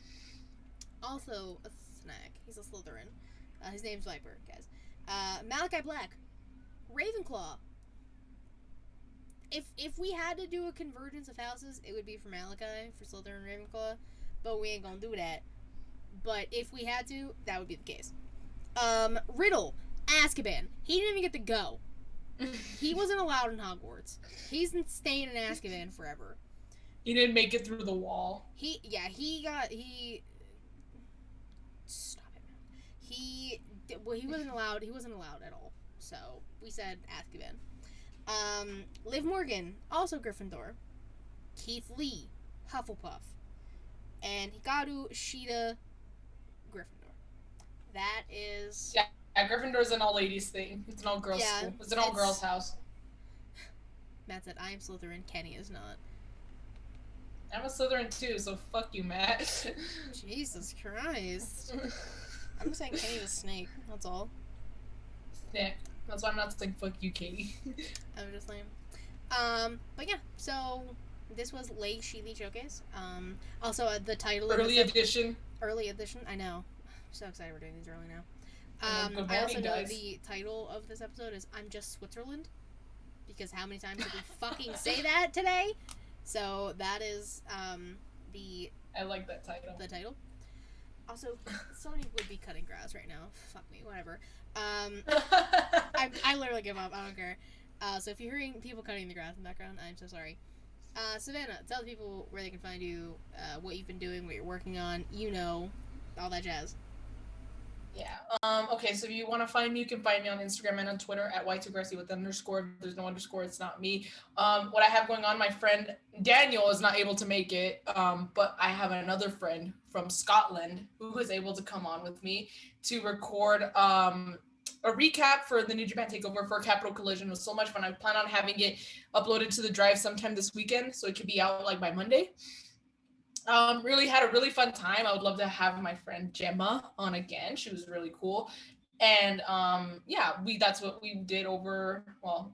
also a snack. He's a Slytherin. His name's Viper, guys. Malachi Black, Ravenclaw. If we had to do a convergence of houses, it would be for Malachi, for Slytherin and Ravenclaw, but we ain't gonna do that. But if we had to, that would be the case. Riddle, Azkaban. He didn't even get to go. He wasn't allowed in Hogwarts. He's staying in Azkaban forever. He didn't make it through the wall. Stop it, man. He wasn't allowed. He wasn't allowed at all. So we said Azkaban. Liv Morgan, also Gryffindor. Keith Lee, Hufflepuff, and Hikaru Shida, Gryffindor. That is. Yeah, Gryffindor's an all-ladies thing. It's an all-girls school. It's an all-girls house. Matt said, I am Slytherin, Kenny is not. I'm a Slytherin too, so fuck you, Matt. Jesus Christ. I'm just saying Kenny's a snake, that's all. Yeah, that's why I'm not saying fuck you, Katie. I'm just saying. But yeah, so this was Lake Sheely Showcase. Also, the title Early edition. Early edition, I know. I'm so excited we're doing these early now. Good morning, I also know guys. the title of this episode is I'm Just Switzerland. Because how many times did we fucking say that today? So that is I like that title. The title. Also, Sony would be cutting grass right now. Fuck me, whatever. I literally give up. I don't care. So if you're hearing people cutting the grass in the background, I'm so sorry. Savannah, tell people where they can find you, what you've been doing, what you're working on, you know, all that jazz. Yeah. Okay, so if you want to find me, you can find me on Instagram and on Twitter at y2grassy with underscore. If there's no underscore, it's not me. What I have going on, my friend Daniel is not able to make it, but I have another friend from Scotland who is able to come on with me to record a recap for the New Japan Takeover for Capital Collision. It was so much fun. I plan on having it uploaded to the drive sometime this weekend, so it could be out like by Monday. Really had a really fun time. I would love to have my friend Gemma on again. She was really cool. And yeah, that's what we did over on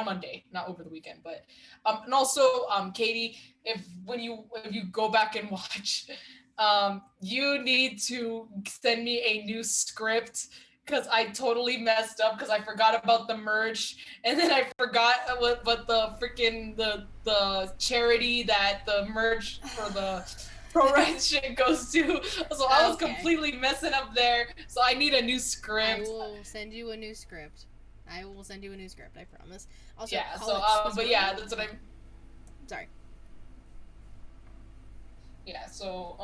Monday, not over the weekend, but and also Katie, if you go back and watch, you need to send me a new script because I totally messed up because I forgot about the merch and then I forgot what the freaking the charity that the merch for the pro wrestling shit goes to. So I was completely messing up there. So I need a new script. I will send you a new script. I promise. Also, yeah. So but yeah, that's what I'm. Sorry. Yeah. So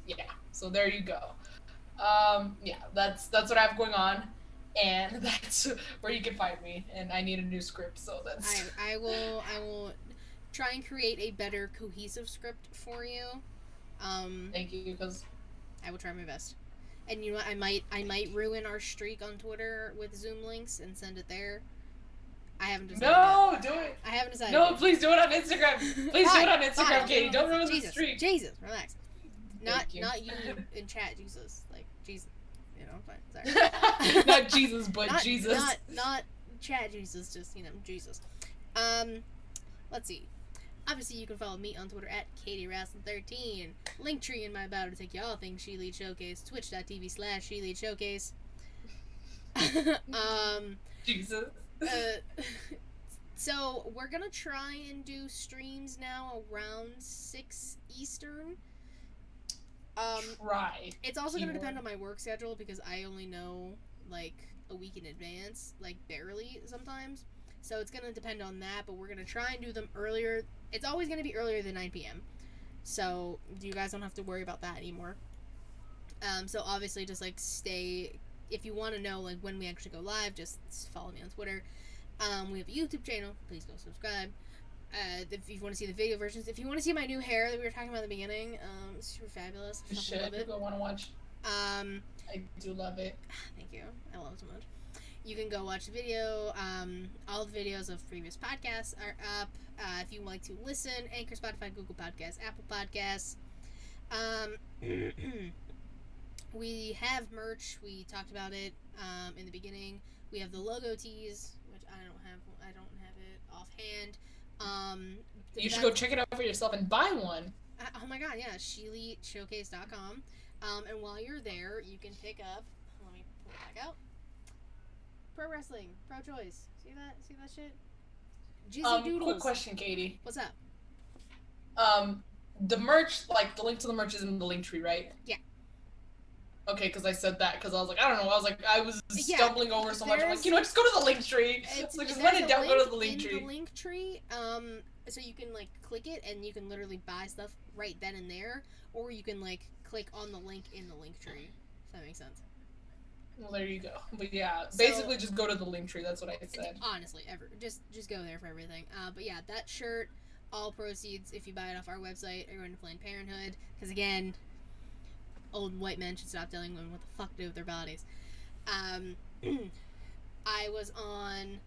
yeah. So there you go. Yeah. That's what I have going on. And that's where you can find me. And I need a new script, so that's. I will try and create a better cohesive script for you. Thank you, because I will try my best. And you know what? I might ruin our streak on Twitter with Zoom links and send it there. I haven't decided. No, do it. I haven't decided. No, please do it on Instagram. Please do it on Instagram, Katie. Don't ruin the streak. Jesus, relax. Not you in chat, Jesus. Like Jesus. You know, fine. Sorry. Not Jesus, but Jesus. Not chat Jesus, just Jesus. Let's see. Obviously, you can follow me on Twitter at KatieWrestling13. Linktree in my bio to take y'all things She Lead Showcase. Twitch.tv/She Lead Showcase. Jesus. So we're gonna try and do streams now around 6 Eastern. Try. It's also gonna depend on my work schedule because I only know like a week in advance, like barely sometimes. So it's gonna depend on that, but we're gonna try and do them earlier. It's always gonna be earlier than 9 p.m. So you guys don't have to worry about that anymore. So obviously just like stay. If you want to know like when we actually go live, just follow me on Twitter. We have a YouTube channel. Please go subscribe. If you want to see the video versions, if you want to see my new hair that we were talking about at the beginning, it's super fabulous. You should. People want to watch. I do love it. Thank you. I love it so much. You can go watch the video. All the videos of previous podcasts are up. If you like to listen, Anchor, Spotify, Google Podcasts, Apple Podcasts. We have merch. We talked about it in the beginning. We have the logo tees, which I don't have it offhand. You should go check it out for yourself and buy one. Oh my god, yeah, SheLeadShowcase.com. And while you're there, you can pick up. Let me pull it back out. Pro wrestling, pro choice. See that shit? Jizzy Doodles. Quick question, Katie. What's up? The merch, like the link to the merch is in the link tree, right? Yeah. Okay, because I said that because I was like, I don't know. I was stumbling over so much. I'm like, just go to the link tree. It's like, just let it down. Go to the link tree. The link tree. So you can like click it and you can literally buy stuff right then and there, or you can like click on the link in the link tree. If that makes sense. Well, there you go. But yeah, basically just go to the link tree. That's what I said. Honestly, just go there for everything. But yeah, that shirt, all proceeds, if you buy it off our website, are going to Planned Parenthood. Because again, old white men should stop telling women what the fuck to do with their bodies. I was on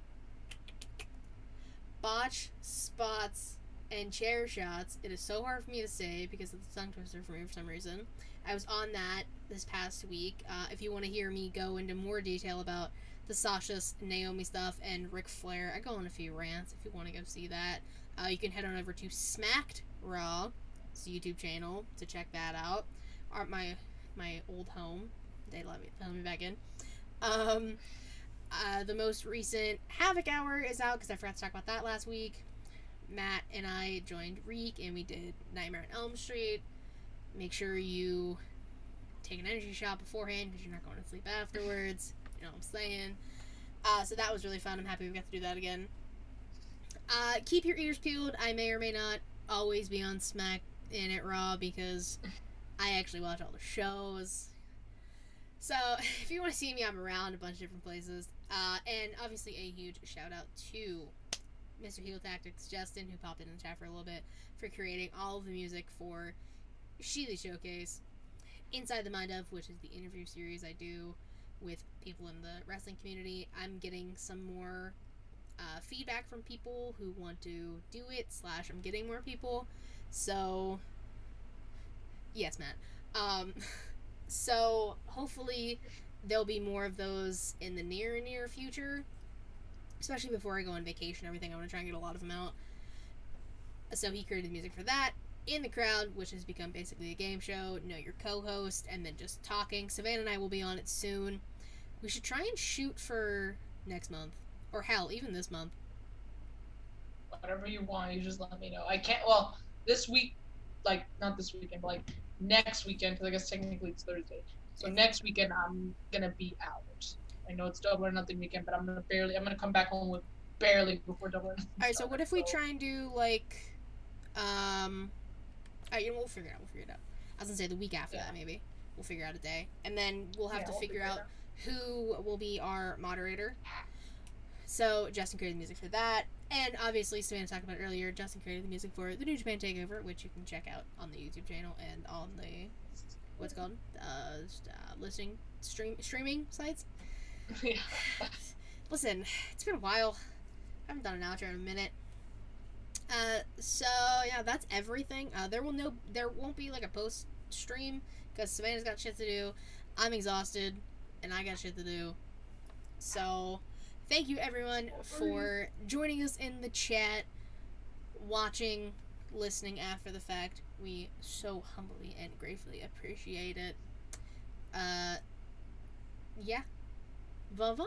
Botch, Spots, and Chair Shots. It is so hard for me to say because it's a tongue twister for me for some reason. I was on that this past week. If you want to hear me go into more detail about the Sasha Naomi stuff and Ric Flair, I go on a few rants if you want to go see that. You can head on over to Smacked Raw, it's a YouTube channel, to check that out. My old home. They let me back in. The most recent Havoc Hour is out because I forgot to talk about that last week. Matt and I joined Reek and we did Nightmare on Elm Street. Make sure you take an energy shot beforehand because you're not going to sleep afterwards. You know what I'm saying? So that was really fun. I'm happy we got to do that again. Keep your ears peeled. I may or may not always be on Smack and at Raw because I actually watch all the shows. So if you want to see me, I'm around a bunch of different places. And obviously a huge shout out to Mr. Heel Tactics Justin, who popped in the chat for a little bit, for creating all of the music for She Lead Showcase, Inside the Mind of, which is the interview series I do with people in the wrestling community. I'm getting some more feedback from people who want to do it, / I'm getting more people. So, yes, Matt. So, hopefully, there'll be more of those in the near future. Especially before I go on vacation and everything. I want to try and get a lot of them out. So, he created music for that. In the Crowd, which has become basically a game show. Know your co-host, and then just talking. Savannah and I will be on it soon. We should try and shoot for next month. Or hell, even this month. Whatever you want, you just let me know. I can't, well, this week, like, not this weekend, but, like, next weekend, because I guess technically it's Thursday. So next weekend, I'm going to be out. I know it's Double or Nothing weekend, but I'm gonna come back home with barely before Double or Nothing. Alright, so what if we try and do, like, alright, we'll figure it out. I was gonna say the week after that, maybe. We'll figure out a day. And then we'll have to figure out who will be our moderator. So, Justin created the music for that. And obviously, Savannah talked about it earlier, Justin created the music for the New Japan Takeover, which you can check out on the YouTube channel and on the, what's it called? Streaming sites. Yeah. Listen, it's been a while. I haven't done an outro in a minute. So yeah, that's everything. There won't be like a post stream because Savannah's got shit to do. I'm exhausted, and I got shit to do. So, thank you everyone for joining us in the chat, watching, listening after the fact. We so humbly and gratefully appreciate it. Yeah. Bye-bye.